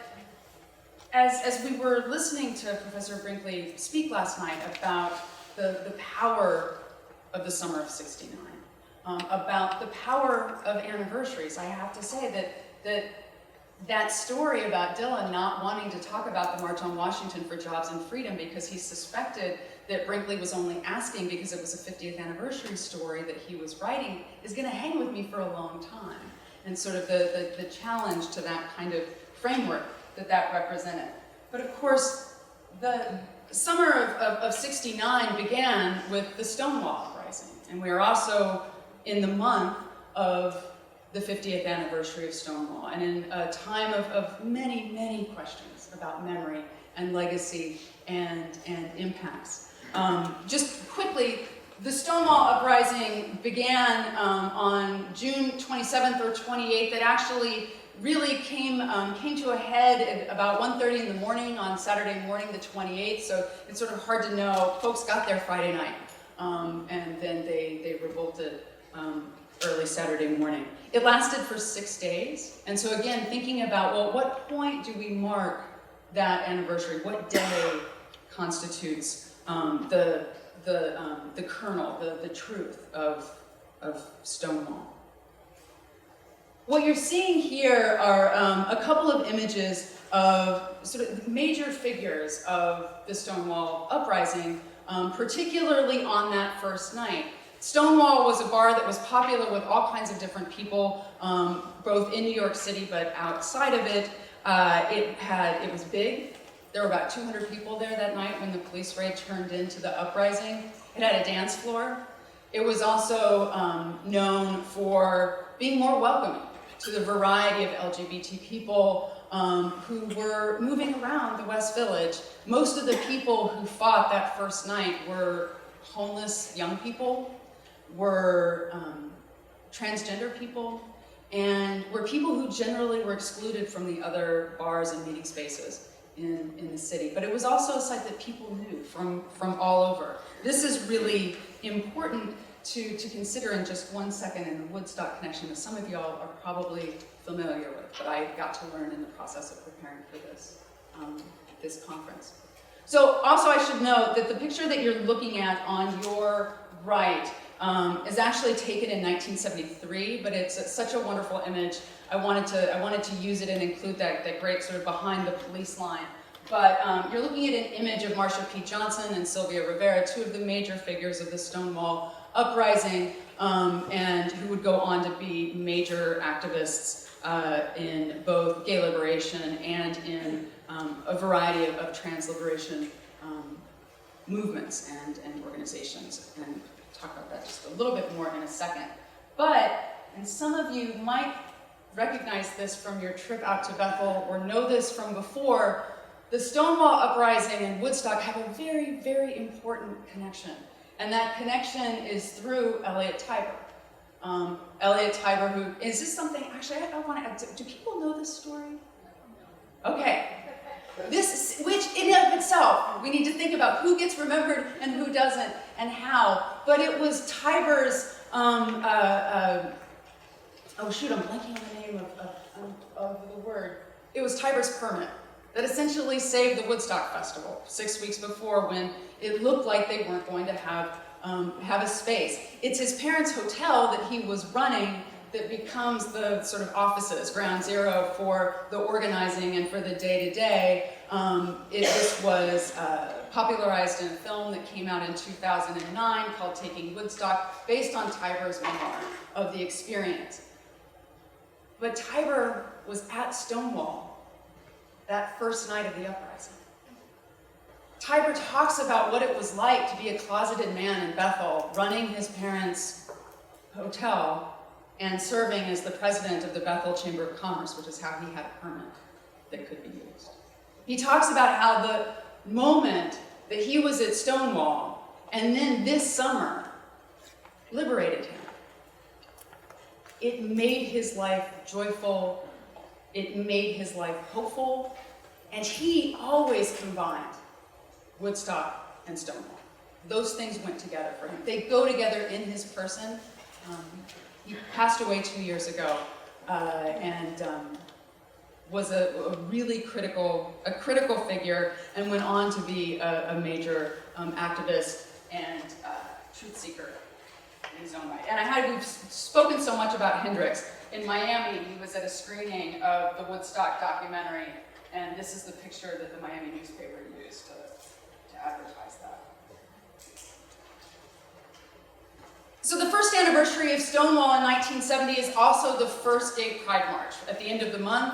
as we were listening to Professor Brinkley speak last night about the power of the summer of '69, about the power of anniversaries, I have to say that story about Dylan not wanting to talk about the March on Washington for Jobs and Freedom because he suspected that Brinkley was only asking because it was a 50th anniversary story that he was writing is going to hang with me for a long time. And sort of the challenge to that kind of framework that represented. But of course, the summer of '69 began with the Stonewall Uprising. And we are also in the month of the 50th anniversary of Stonewall, and in a time of many, many questions about memory and legacy and impacts. Just quickly, the Stonewall Uprising began on June 27th or 28th. It actually really came to a head at about 1:30 in the morning on Saturday morning, the 28th, so it's sort of hard to know. Folks got there Friday night, and then they revolted early Saturday morning. It lasted for 6 days, and so again, thinking about, well, what point do we mark that anniversary? What day constitutes the kernel, the truth of Stonewall? What you're seeing here are a couple of images of sort of major figures of the Stonewall Uprising, particularly on that first night. Stonewall was a bar that was popular with all kinds of different people, both in New York City but outside of it. It was big. There were about 200 people there that night when the police raid turned into the uprising. It had a dance floor. It was also known for being more welcoming to the variety of LGBT people who were moving around the West Village. Most of the people who fought that first night were homeless young people, were transgender people, and were people who generally were excluded from the other bars and meeting spaces in the city. But it was also a site that people knew from all over. This is really important to consider in just 1 second in the Woodstock connection that some of y'all are probably familiar with, but I got to learn in the process of preparing for this conference. So also I should note that the picture that you're looking at on your right is actually taken in 1973, but it's such a wonderful image. I wanted to use it and include that great sort of behind the police line. But you're looking at an image of Marsha P. Johnson and Sylvia Rivera, two of the major figures of the Stonewall Uprising, and who would go on to be major activists in both gay liberation and in a variety of trans liberation movements and organizations. And talk about that just a little bit more in a second. But, and some of you might recognize this from your trip out to Bethel or know this from before, the Stonewall Uprising and Woodstock have a very, very important connection. And that connection is through Elliot Tiber. Elliot Tiber, who, is this something, actually I want to, do people know this story? Okay. This, which in and of itself, we need to think about who gets remembered and who doesn't and how. But it was Tiber's, oh shoot, I'm blanking on the name of the word. It was Tiber's permit that essentially saved the Woodstock Festival 6 weeks before, when it looked like they weren't going to have a space. It's his parents' hotel that he was running that becomes the sort of offices, ground zero for the organizing and for the day-to-day. This was popularized in a film that came out in 2009 called Taking Woodstock, based on Tiber's memoir of the experience. But Tiber was at Stonewall that first night of the uprising. Tiber talks about what it was like to be a closeted man in Bethel, running his parents' hotel and serving as the president of the Bethel Chamber of Commerce, which is how he had a permit that could be used. He talks about how the moment that he was at Stonewall, and then this summer, liberated him. It made his life joyful, it made his life hopeful, and he always combined Woodstock and Stonewall. Those things went together for him. They go together in his person. He passed away 2 years ago, and was a really critical figure, and went on to be a major activist and truth seeker in his own right. And we've spoken so much about Hendrix. In Miami, he was at a screening of the Woodstock documentary, and this is the picture that the Miami newspaper used to advertise that. So the first anniversary of Stonewall in 1970 is also the first gay pride march. At the end of the month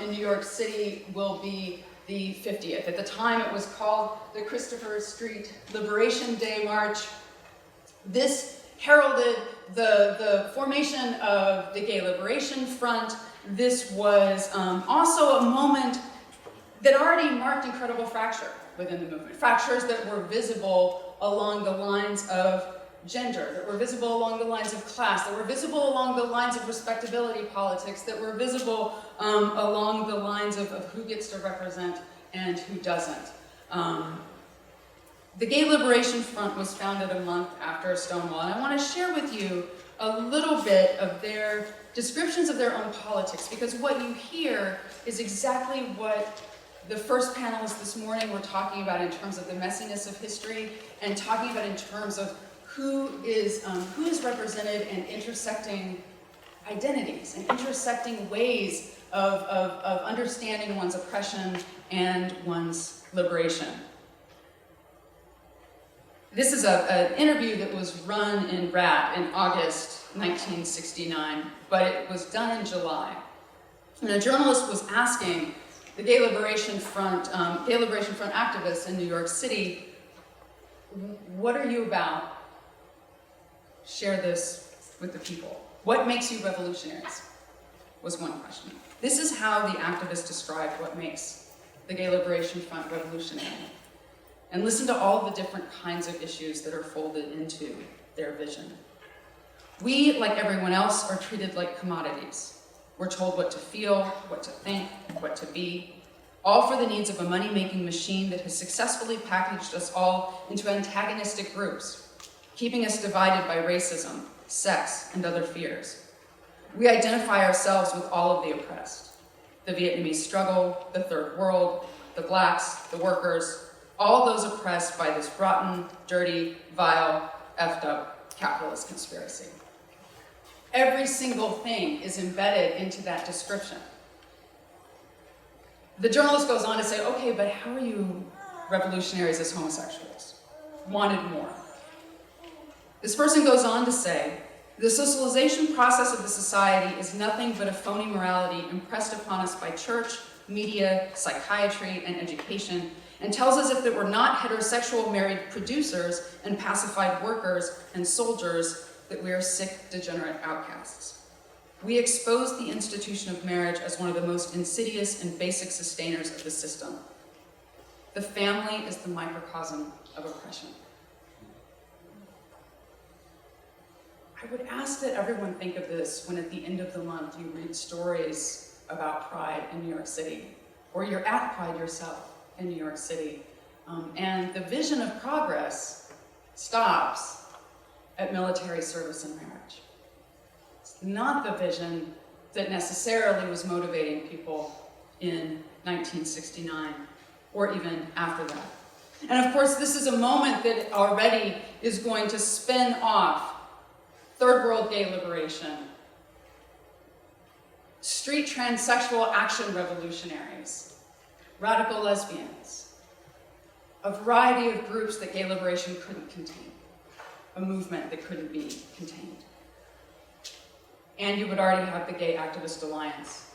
in New York City will be the 50th. At the time it was called the Christopher Street Liberation Day March. This heralded the formation of the Gay Liberation Front. This was also a moment that already marked incredible fracture within the movement. Fractures that were visible along the lines of gender, that were visible along the lines of class, that were visible along the lines of respectability politics, that were visible along the lines of who gets to represent and who doesn't. The Gay Liberation Front was founded a month after Stonewall, and I want to share with you a little bit of their descriptions of their own politics, because what you hear is exactly what the first panelists this morning were talking about in terms of the messiness of history, and talking about in terms of who is represented in intersecting identities and intersecting ways of understanding one's oppression and one's liberation. This is an interview that was run in RAT in August 1969, but it was done in July. And a journalist was asking the Gay Liberation Front activists in New York City, what are you about? Share this with the people. What makes you revolutionaries? Was one question. This is how the activists described what makes the Gay Liberation Front revolutionary. And listen to all the different kinds of issues that are folded into their vision. We, like everyone else, are treated like commodities. We're told what to feel, what to think, what to be, all for the needs of a money-making machine that has successfully packaged us all into antagonistic groups, keeping us divided by racism, sex, and other fears. We identify ourselves with all of the oppressed: the Vietnamese struggle, the Third World, the blacks, the workers, all those oppressed by this rotten, dirty, vile, effed up capitalist conspiracy. Every single thing is embedded into that description. The journalist goes on to say, okay, but how are you revolutionaries as homosexuals? Wanted more. This person goes on to say, the socialization process of the society is nothing but a phony morality impressed upon us by church, media, psychiatry, and education, and tells us if it were not heterosexual married producers and pacified workers and soldiers that we are sick, degenerate outcasts. We expose the institution of marriage as one of the most insidious and basic sustainers of the system. The family is the microcosm of oppression. I would ask that everyone think of this when at the end of the month you read stories about Pride in New York City, or you're at Pride yourself in New York City, and the vision of progress stops at military service and marriage. It's not the vision that necessarily was motivating people in 1969, or even after that. And of course, this is a moment that already is going to spin off Third World Gay Liberation, street transsexual action revolutionaries, radical lesbians, a variety of groups that gay liberation couldn't contain, a movement that couldn't be contained. And you would already have the Gay Activist Alliance,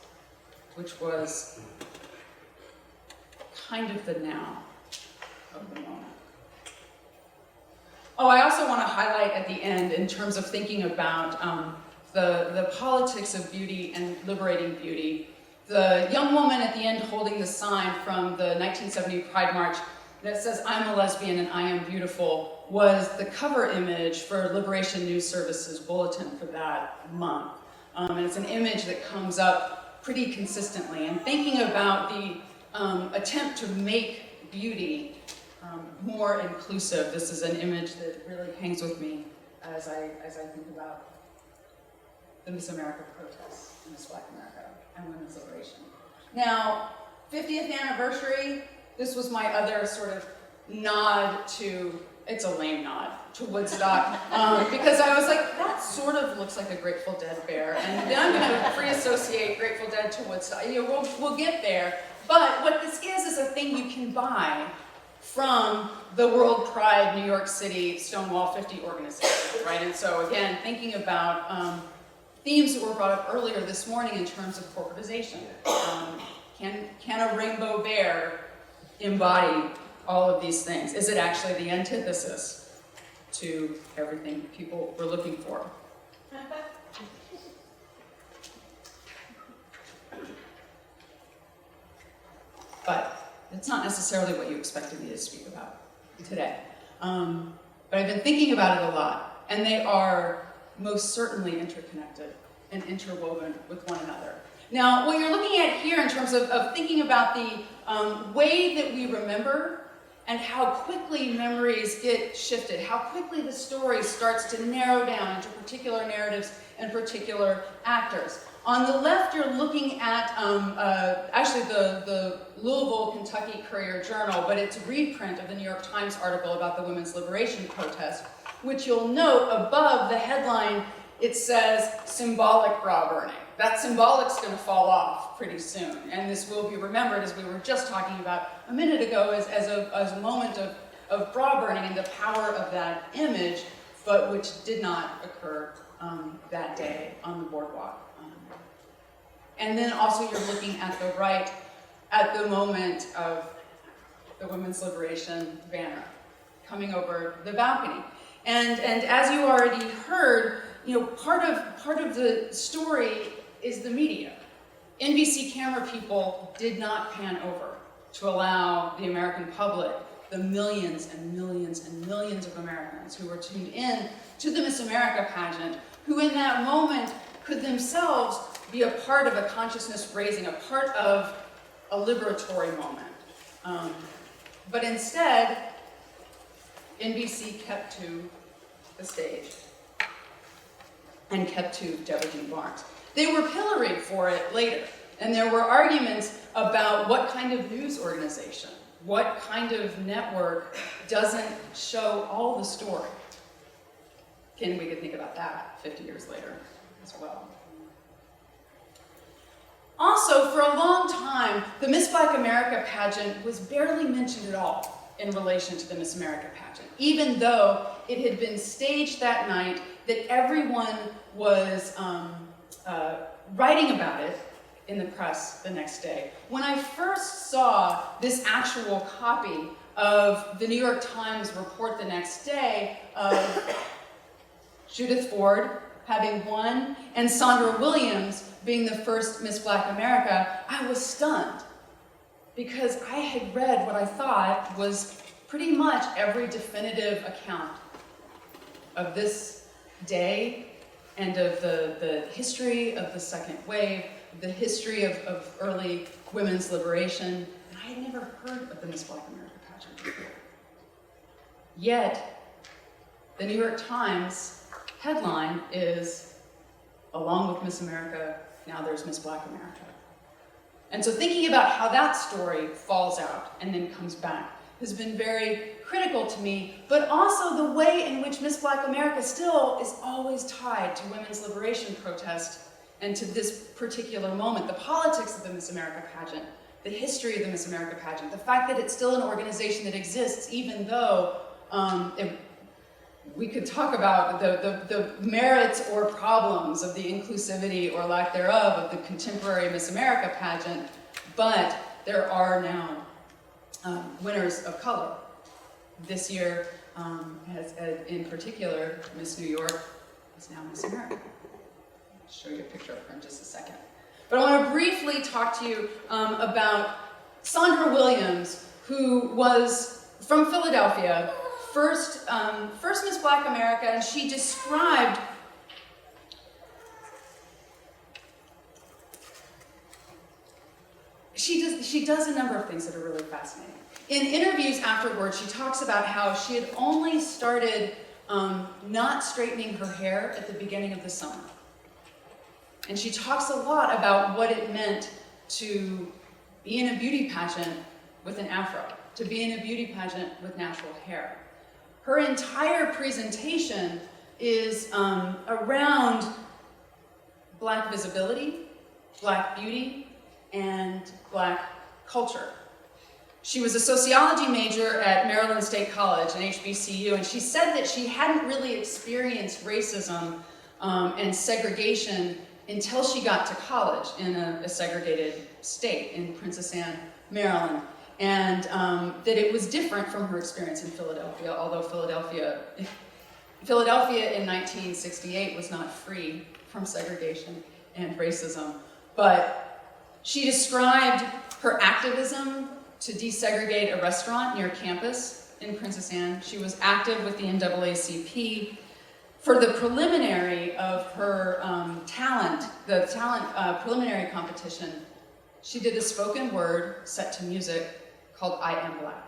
which was kind of the now of the moment. Oh, I also want to highlight at the end, in terms of thinking about the politics of beauty and liberating beauty, the young woman at the end holding the sign from the 1970 Pride March that says, "I'm a lesbian and I am beautiful," was the cover image for Liberation News Service's bulletin for that month. And it's an image that comes up pretty consistently. And thinking about the attempt to make beauty more inclusive, this is an image that really hangs with me as I think about the Miss America protests in Miss Black America and women's liberation. Now, 50th anniversary, this was my other sort of nod to, it's a lame nod, to Woodstock, because I was like, that sort of looks like a Grateful Dead bear, and then I'm gonna free associate Grateful Dead to Woodstock. You know, we'll get there, but what this is a thing you can buy from the World Pride New York City Stonewall 50 organization, right? And so again, thinking about themes that were brought up earlier this morning in terms of corporatization. Can a rainbow bear embody all of these things? Is it actually the antithesis to everything people were looking for? But it's not necessarily what you expected me to speak about today. But I've been thinking about it a lot, and they are most certainly interconnected and interwoven with one another. Now, what you're looking at here in terms of thinking about the way that we remember and how quickly memories get shifted, how quickly the story starts to narrow down into particular narratives and particular actors. On the left, you're looking at actually the Louisville, Kentucky Courier-Journal, but it's a reprint of the New York Times article about the women's liberation protest, which you'll note above the headline, it says symbolic bra burning. That symbolic's going to fall off pretty soon, and this will be remembered, as we were just talking about a minute ago, as a moment of bra burning and the power of that image, but which did not occur that day on the boardwalk. And then also you're looking at the right at the moment of the Women's Liberation banner coming over the balcony. And as you already heard, part of the story is the media. NBC camera people did not pan over to allow the American public, the millions and millions and millions of Americans who were tuned in to the Miss America pageant, who in that moment could themselves be a part of a consciousness raising, a part of a liberatory moment. But instead, NBC kept to the stage and kept to Deborah Jean Barnes. They were pilloried for it later, and there were arguments about what kind of news organization, what kind of network doesn't show all the story. We could think about that 50 years later as well. Also, for a long time, the Miss Black America pageant was barely mentioned at all in relation to the Miss America pageant, even though it had been staged that night, that everyone was writing about it in the press the next day. When I first saw this actual copy of the New York Times report the next day of Judith Ford having won and Sandra Williams being the first Miss Black America, I was stunned because I had read what I thought was pretty much every definitive account of this day and of the history of the second wave, the history of early women's liberation, and I had never heard of the Miss Black America pageant before. Yet, the New York Times headline is, along with Miss America, now there's Miss Black America. And so thinking about how that story falls out and then comes back has been very critical to me, but also the way in which Miss Black America still is always tied to women's liberation protest and to this particular moment. The politics of the Miss America pageant, the history of the Miss America pageant, the fact that it's still an organization that exists even though we could talk about the merits or problems of the inclusivity or lack thereof of the contemporary Miss America pageant, but there are now winners of color. This year, in particular, Miss New York is now Miss America. I'll show you a picture of her in just a second. But I want to briefly talk to you about Sandra Williams, who was from Philadelphia, first Miss Black America, and she described she does a number of things that are really fascinating. In interviews afterwards, she talks about how she had only started not straightening her hair at the beginning of the summer. And she talks a lot about what it meant to be in a beauty pageant with an afro, to be in a beauty pageant with natural hair. Her entire presentation is around Black visibility, Black beauty, and Black culture. She was a sociology major at Maryland State College, an HBCU, and she said that she hadn't really experienced racism and segregation until she got to college in a segregated state in Princess Anne, Maryland. And that it was different from her experience in Philadelphia, although Philadelphia in 1968 was not free from segregation and racism. But she described her activism to desegregate a restaurant near campus in Princess Anne. She was active with the NAACP. For the preliminary of her talent preliminary competition, she did a spoken word set to music called I Am Black,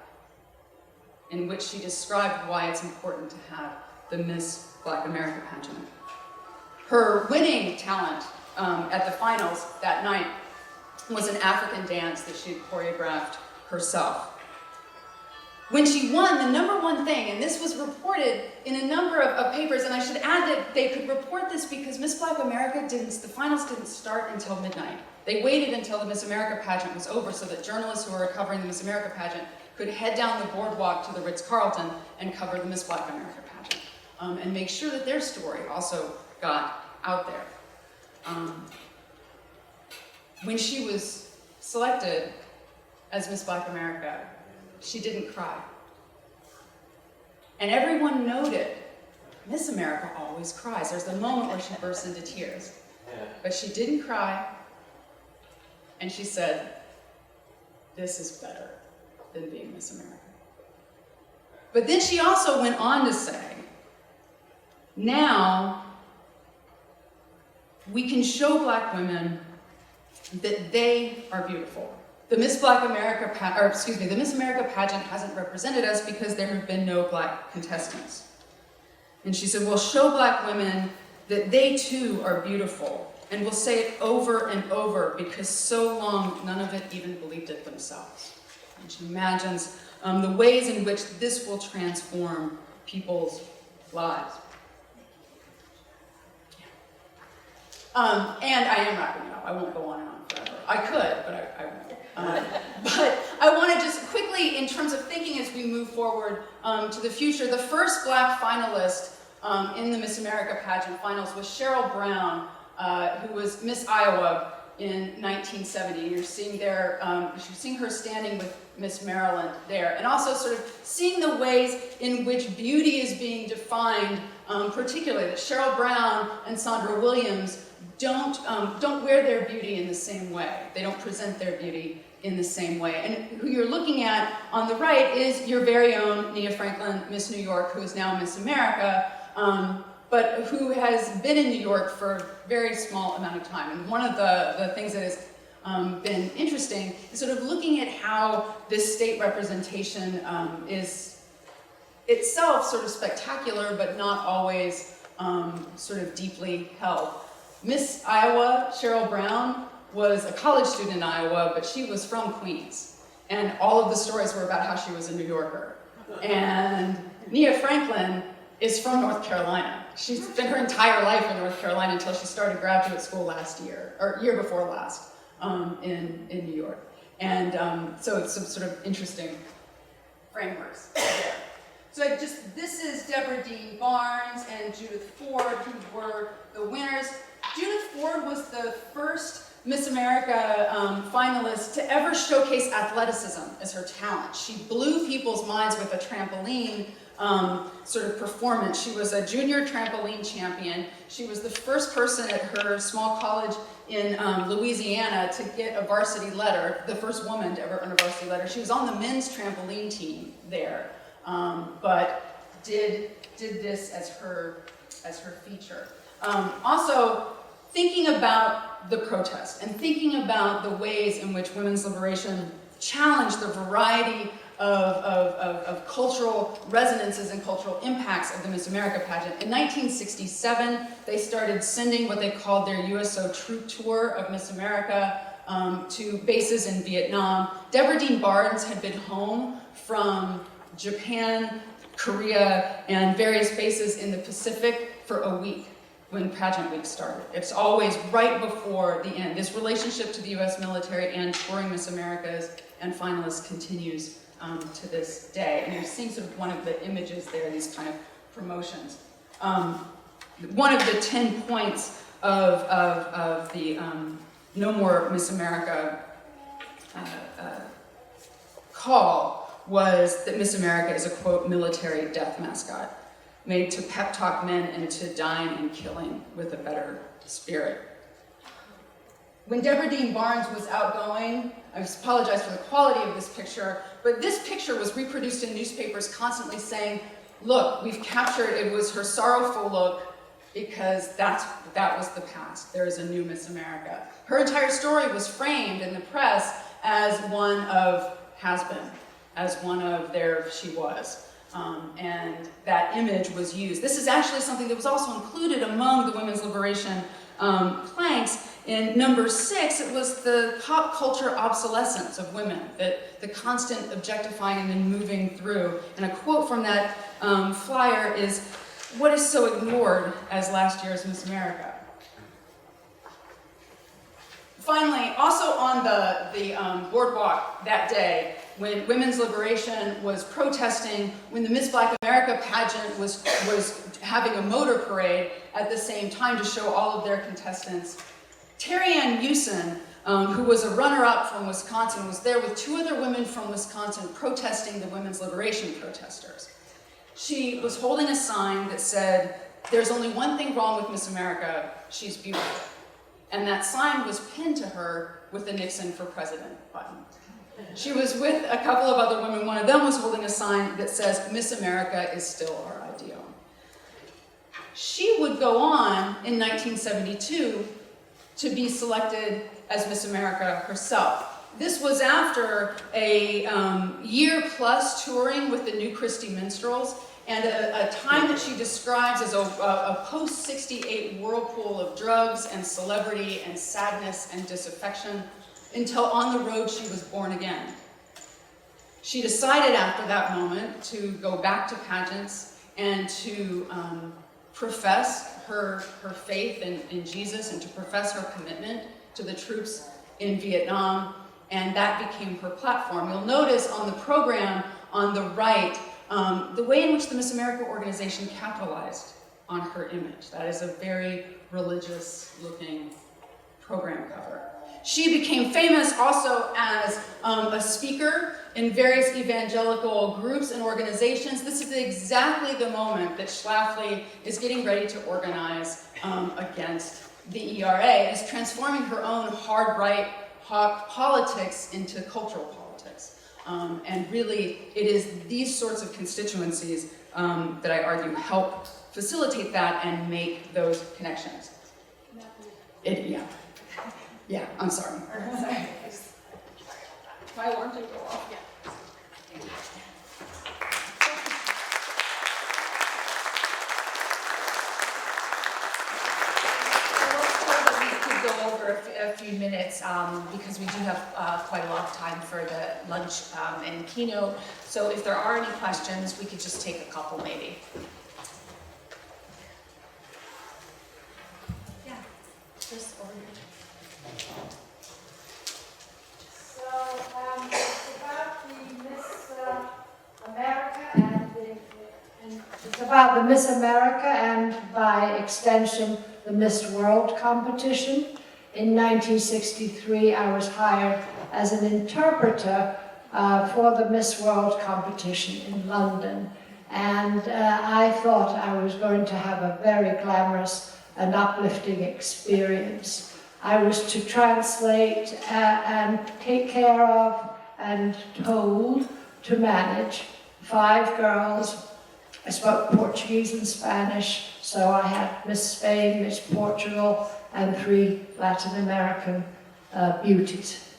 in which she described why it's important to have the Miss Black America pageant. Her winning talent at the finals that night was an African dance that she had choreographed herself. When she won, the number one thing, and this was reported in a number of papers, and I should add that they could report this because Miss Black America the finals didn't start until midnight. They waited until the Miss America pageant was over so that journalists who were covering the Miss America pageant could head down the boardwalk to the Ritz-Carlton and cover the Miss Black America pageant and make sure that their story also got out there. When she was selected as Miss Black America, she didn't cry. And everyone noted, Miss America always cries. There's the moment where she bursts into tears. But she didn't cry, and she said, this is better than being Miss America. But then she also went on to say, now we can show Black women that they are beautiful. The Miss America pageant hasn't represented us because there have been no Black contestants. And she said, we'll show Black women that they too are beautiful. And we'll say it over and over because so long none of it even believed it themselves. And she imagines the ways in which this will transform people's lives. And I am wrapping it up. I won't go on and on forever. I could, but I won't. But I want to just quickly, in terms of thinking as we move forward to the future, the first Black finalist in the Miss America pageant finals was Cheryl Brown, who was Miss Iowa in 1970. You're seeing there, you're seeing her standing with Miss Maryland there, and also sort of seeing the ways in which beauty is being defined, particularly that Cheryl Brown and Sandra Williams don't wear their beauty in the same way. They don't present their beauty in the same way. And who you're looking at on the right is your very own Nia Franklin, Miss New York, who is now Miss America, but who has been in New York for a very small amount of time. And one of the things that has been interesting is sort of looking at how this state representation is itself sort of spectacular, but not always sort of deeply held. Miss Iowa, Cheryl Brown, was a college student in Iowa, but she was from Queens. And all of the stories were about how she was a New Yorker. And Nia Franklin is from North Carolina. She's been her entire life in North Carolina until she started graduate school last year, or year before last, in New York. And so it's some sort of interesting frameworks there. So this is Deborah Dean Barnes and Judith Ford, who were the winners. Judith Ford was the first Miss America finalist to ever showcase athleticism as her talent. She blew people's minds with a trampoline sort of performance. She was a junior trampoline champion. She was the first person at her small college in Louisiana to get a varsity letter, the first woman to ever earn a varsity letter. She was on the men's trampoline team there, but did this as her feature. Also, thinking about the protest and thinking about the ways in which women's liberation challenged the variety of cultural resonances and cultural impacts of the Miss America pageant. In 1967, they started sending what they called their USO troop tour of Miss America to bases in Vietnam. Deborah Dean Barnes had been home from Japan, Korea, and various bases in the Pacific for a week when pageant week started. It's always right before the end. This relationship to the US military and touring Miss Americas and finalists continues to this day. And you're seeing sort of one of the images there, these kind of promotions. One of the 10 points of the No More Miss America call was that Miss America is a, quote, military death mascot, made to pep talk men into dying and killing with a better spirit. When Deborah Dean Barnes was outgoing, I apologize for the quality of this picture, but this picture was reproduced in newspapers constantly saying, look, we've captured, it was her sorrowful look because that was the past. There is a new Miss America. Her entire story was framed in the press as one of has been, as one of there she was. And that image was used. This is actually something that was also included among the women's liberation planks. In number 6, it was the pop culture obsolescence of women, that the constant objectifying and then moving through. And a quote from that flyer is, "What is so ignored as last year's Miss America?" finally, also on the boardwalk that day, when women's liberation was protesting, when the Miss Black America pageant was having a motor parade at the same time to show all of their contestants, Terry Ann Usen, who was a runner-up from Wisconsin, was there with 2 other women from Wisconsin protesting the women's liberation protesters. She was holding a sign that said, "There's only one thing wrong with Miss America, she's beautiful." And that sign was pinned to her with the Nixon for President button. She was with a couple of other women. One of them was holding a sign that says, "Miss America is still our ideal." She would go on in 1972 to be selected as Miss America herself. This was after a year-plus touring with the New Christie Minstrels, and a time that she describes as a post-68 whirlpool of drugs and celebrity and sadness and disaffection, until on the road she was born again. She decided after that moment to go back to pageants and to profess her faith in Jesus and to profess her commitment to the troops in Vietnam, and that became her platform. You'll notice on the program on the right, the way in which the Miss America organization capitalized on her image. That is a very religious-looking program cover. She became famous also as a speaker in various evangelical groups and organizations. This is exactly the moment that Schlafly is getting ready to organize against the ERA, is transforming her own hard right politics into cultural politics. And really, it is these sorts of constituencies that I argue help facilitate that and make those connections. Yeah, I'm sorry. My alarm didn't go off. Go over a few minutes because we do have quite a lot of time for the lunch and keynote. So if there are any questions, we could just take a couple maybe. Yeah, just over here. So it's about the Miss America and it's about the Miss America and by extension the Miss World competition. In 1963, I was hired as an interpreter for the Miss World competition in London. And I thought I was going to have a very glamorous and uplifting experience. I was to translate and take care of and told to manage 5 girls. I spoke Portuguese and Spanish, so I had Miss Spain, Miss Portugal, and 3 Latin American beauties.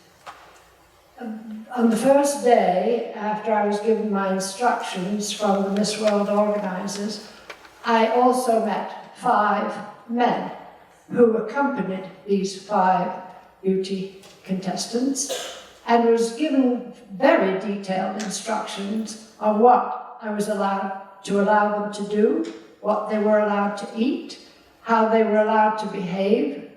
On the first day, after I was given my instructions from the Miss World organizers, I also met 5 men who accompanied these 5 beauty contestants and was given very detailed instructions on what I was allowed to allow them to do, what they were allowed to eat, how they were allowed to behave,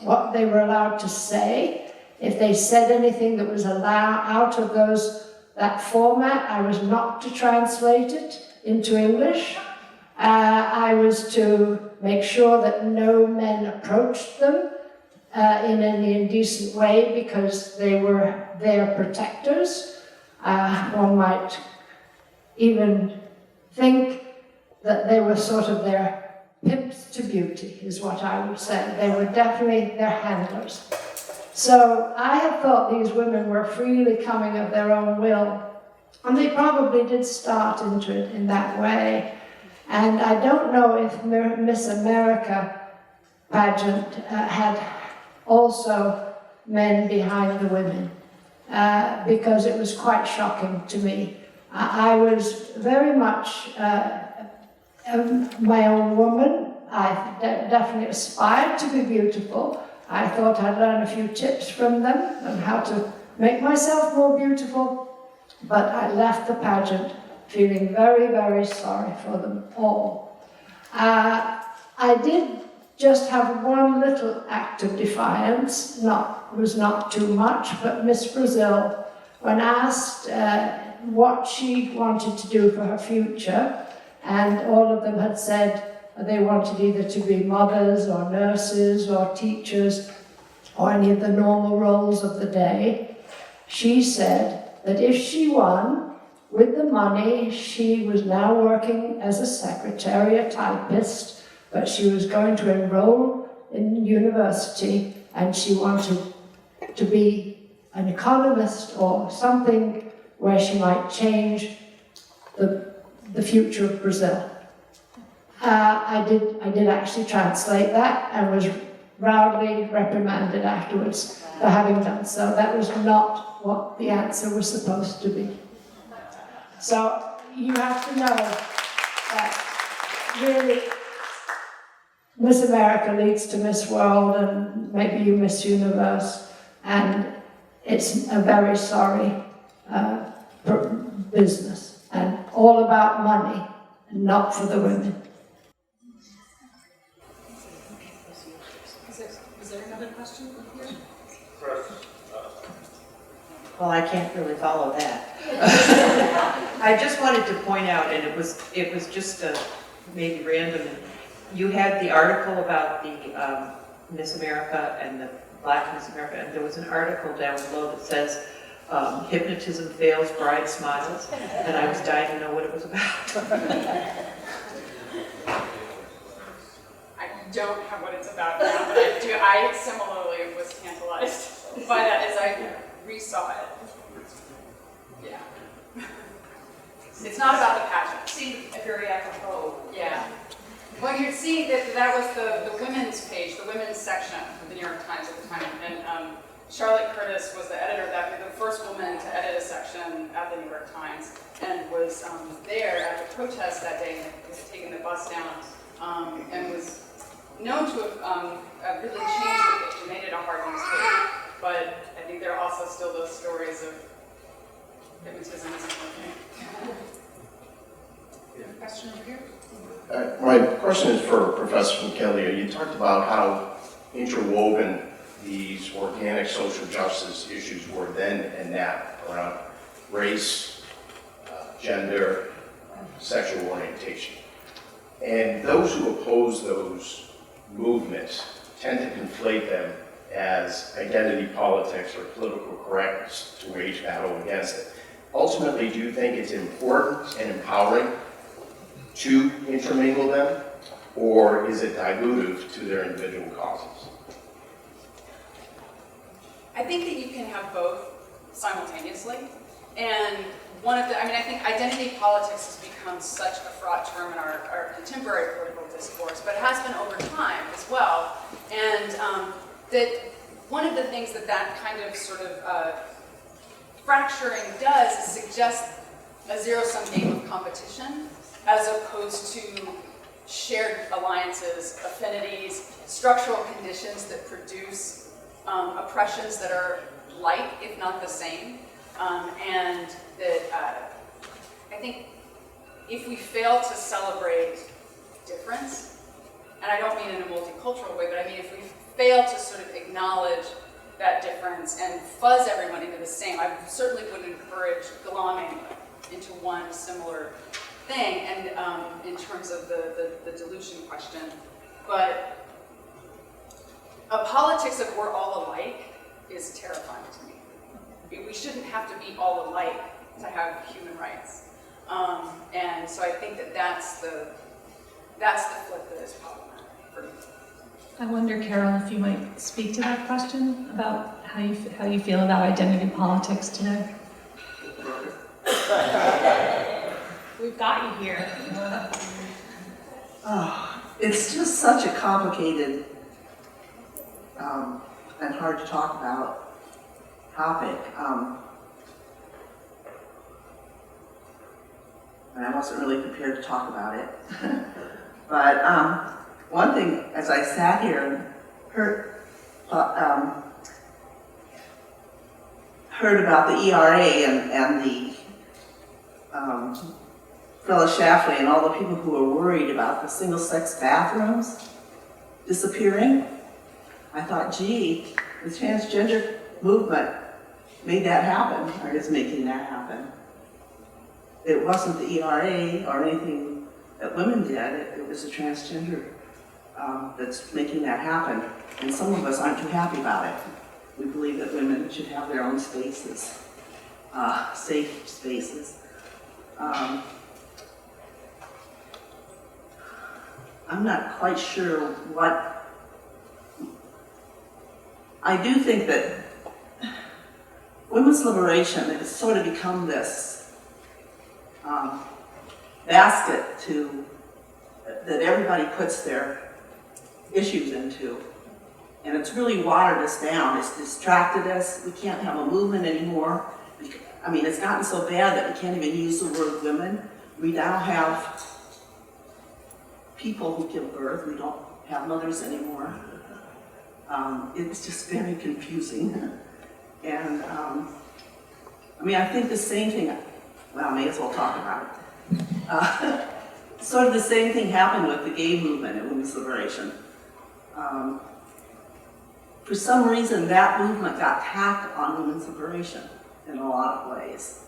what they were allowed to say. If they said anything that was out of that format, I was not to translate it into English. I was to make sure that no men approached them in any indecent way because they were their protectors. One might even think that they were sort of their pimps to beauty, is what I would say. They were definitely their handlers. So I had thought these women were freely coming of their own will, and they probably did start into it in that way. And I don't know if Miss America pageant had also men behind the women, because it was quite shocking to me. I was very much my own woman. I definitely aspired to be beautiful. I thought I'd learn a few tips from them on how to make myself more beautiful, but I left the pageant feeling very, very sorry for them all. I did just have one little act of defiance, was not too much, but Miss Brazil, when asked what she wanted to do for her future, and all of them had said they wanted either to be mothers or nurses or teachers or any of the normal roles of the day, she said that if she won, with the money, she was now working as a secretary, a typist, but she was going to enroll in university and she wanted to be an economist or something where she might change the future of Brazil. I did actually translate that and was roundly reprimanded afterwards for having done so. That was not what the answer was supposed to be. So you have to know that really Miss America leads to Miss World and maybe you Miss Universe, and it's a very sorry business and all about money, not for the women. Is there another question here? Well, I can't really follow that. I just wanted to point out, and it was just maybe random. You had the article about the Miss America and the Black Miss America, and there was an article down below that says hypnotism fails, bride smiles, and I was dying to know what it was about. I don't have what it's about now, but I do. I similarly was tantalized by that as I resaw it. Yeah. It's not about the pageant. Seemed very apropos. Yeah. Well, you see that was the women's page, the women's section of the New York Times at the time, and Charlotte Curtis was the editor of that, the first woman to edit a section at the New York Times, and was there at the protest that day, and was taking the bus down, and was known to have really changed the page and made it a hard news page. But I think there are also still those stories of hypnotism isn't working. Question over here? My question is for Professor McElya. You talked about how interwoven these organic social justice issues were then and now around race, gender, sexual orientation. And those who oppose those movements tend to conflate them as identity politics or political correctness to wage battle against it. Ultimately, do you think it's important and empowering to intermingle them, or is it dilutive to their individual causes? I think that you can have both simultaneously. And I think identity politics has become such a fraught term in our contemporary political discourse, but it has been over time as well. And that one of the things that kind of sort of fracturing does is suggest a zero-sum game of competition, as opposed to shared alliances, affinities, structural conditions that produce oppressions that are like, if not the same. And that I think if we fail to celebrate difference, and I don't mean in a multicultural way, but I mean if we fail to sort of acknowledge that difference and fuzz everyone into the same, I certainly would encourage glomming into one similar thing, and in terms of the dilution question. But a politics of we're all alike is terrifying to me. We shouldn't have to be all alike to have human rights. And so I think that's the flip that is problematic for me. I wonder, Carol, if you might speak to that question about how you feel about identity politics today. We've got you here. It's just such a complicated and hard to talk about topic. And I wasn't really prepared to talk about it. But one thing, as I sat here and heard about the ERA and the Phyllis Schlafly and all the people who are worried about the single-sex bathrooms, disappearing. I thought, gee, the transgender movement made that happen, or is making that happen. It wasn't the ERA or anything that women did, it was the transgender that's making that happen. And some of us aren't too happy about it. We believe that women should have their own spaces, safe spaces. I'm not quite sure what, I do think that women's liberation has sort of become this basket that everybody puts their issues into. And it's really watered us down, it's distracted us, we can't have a movement anymore. I mean, it's gotten so bad that we can't even use the word women. We now have people who give birth, we don't have mothers anymore. It's just very confusing. And I mean, I think the same thing, well, I may as well talk about it. Sort of the same thing happened with the gay movement and women's liberation. For some reason, that movement got tacked on women's liberation in a lot of ways.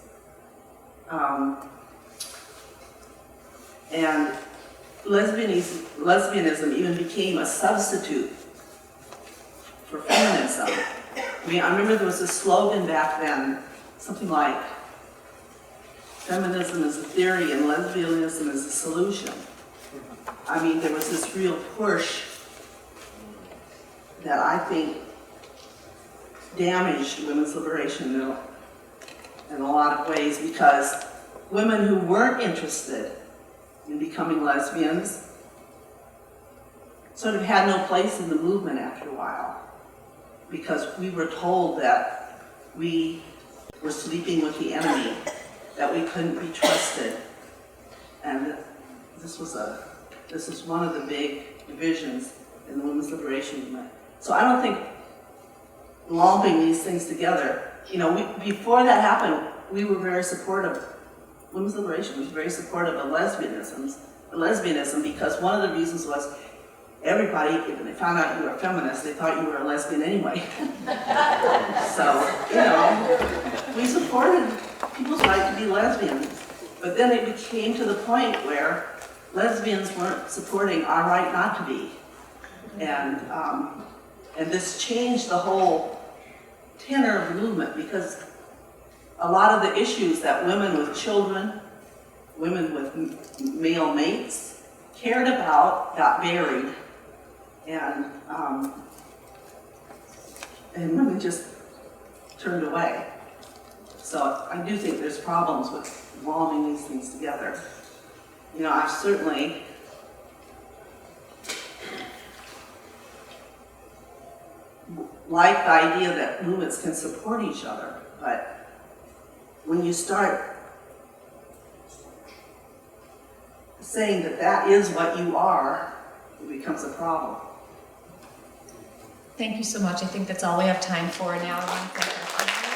And lesbianism even became a substitute for feminism. I mean, I remember there was a slogan back then, something like, feminism is a theory and lesbianism is a solution. I mean, there was this real push that I think damaged women's liberation in a lot of ways, because women who weren't interested in becoming lesbians sort of had no place in the movement after a while, because we were told that we were sleeping with the enemy, that we couldn't be trusted. And this is one of the big divisions in the women's liberation movement. So I don't think lumping these things together, before that happened, we were very supportive. Women's liberation was very supportive of lesbianism, because one of the reasons was everybody, when they found out you were a feminist, they thought you were a lesbian anyway. So, we supported people's right to be lesbians. But then it became to the point where lesbians weren't supporting our right not to be. And this changed the whole tenor of the movement, because a lot of the issues that women with children, women with male mates cared about got buried. And women just turned away. So I do think there's problems with lumping these things together. I've certainly like the idea that movements can support each other, but when you start saying that that is what you are, it becomes a problem. Thank you so much. I think that's all we have time for now. I want to thank our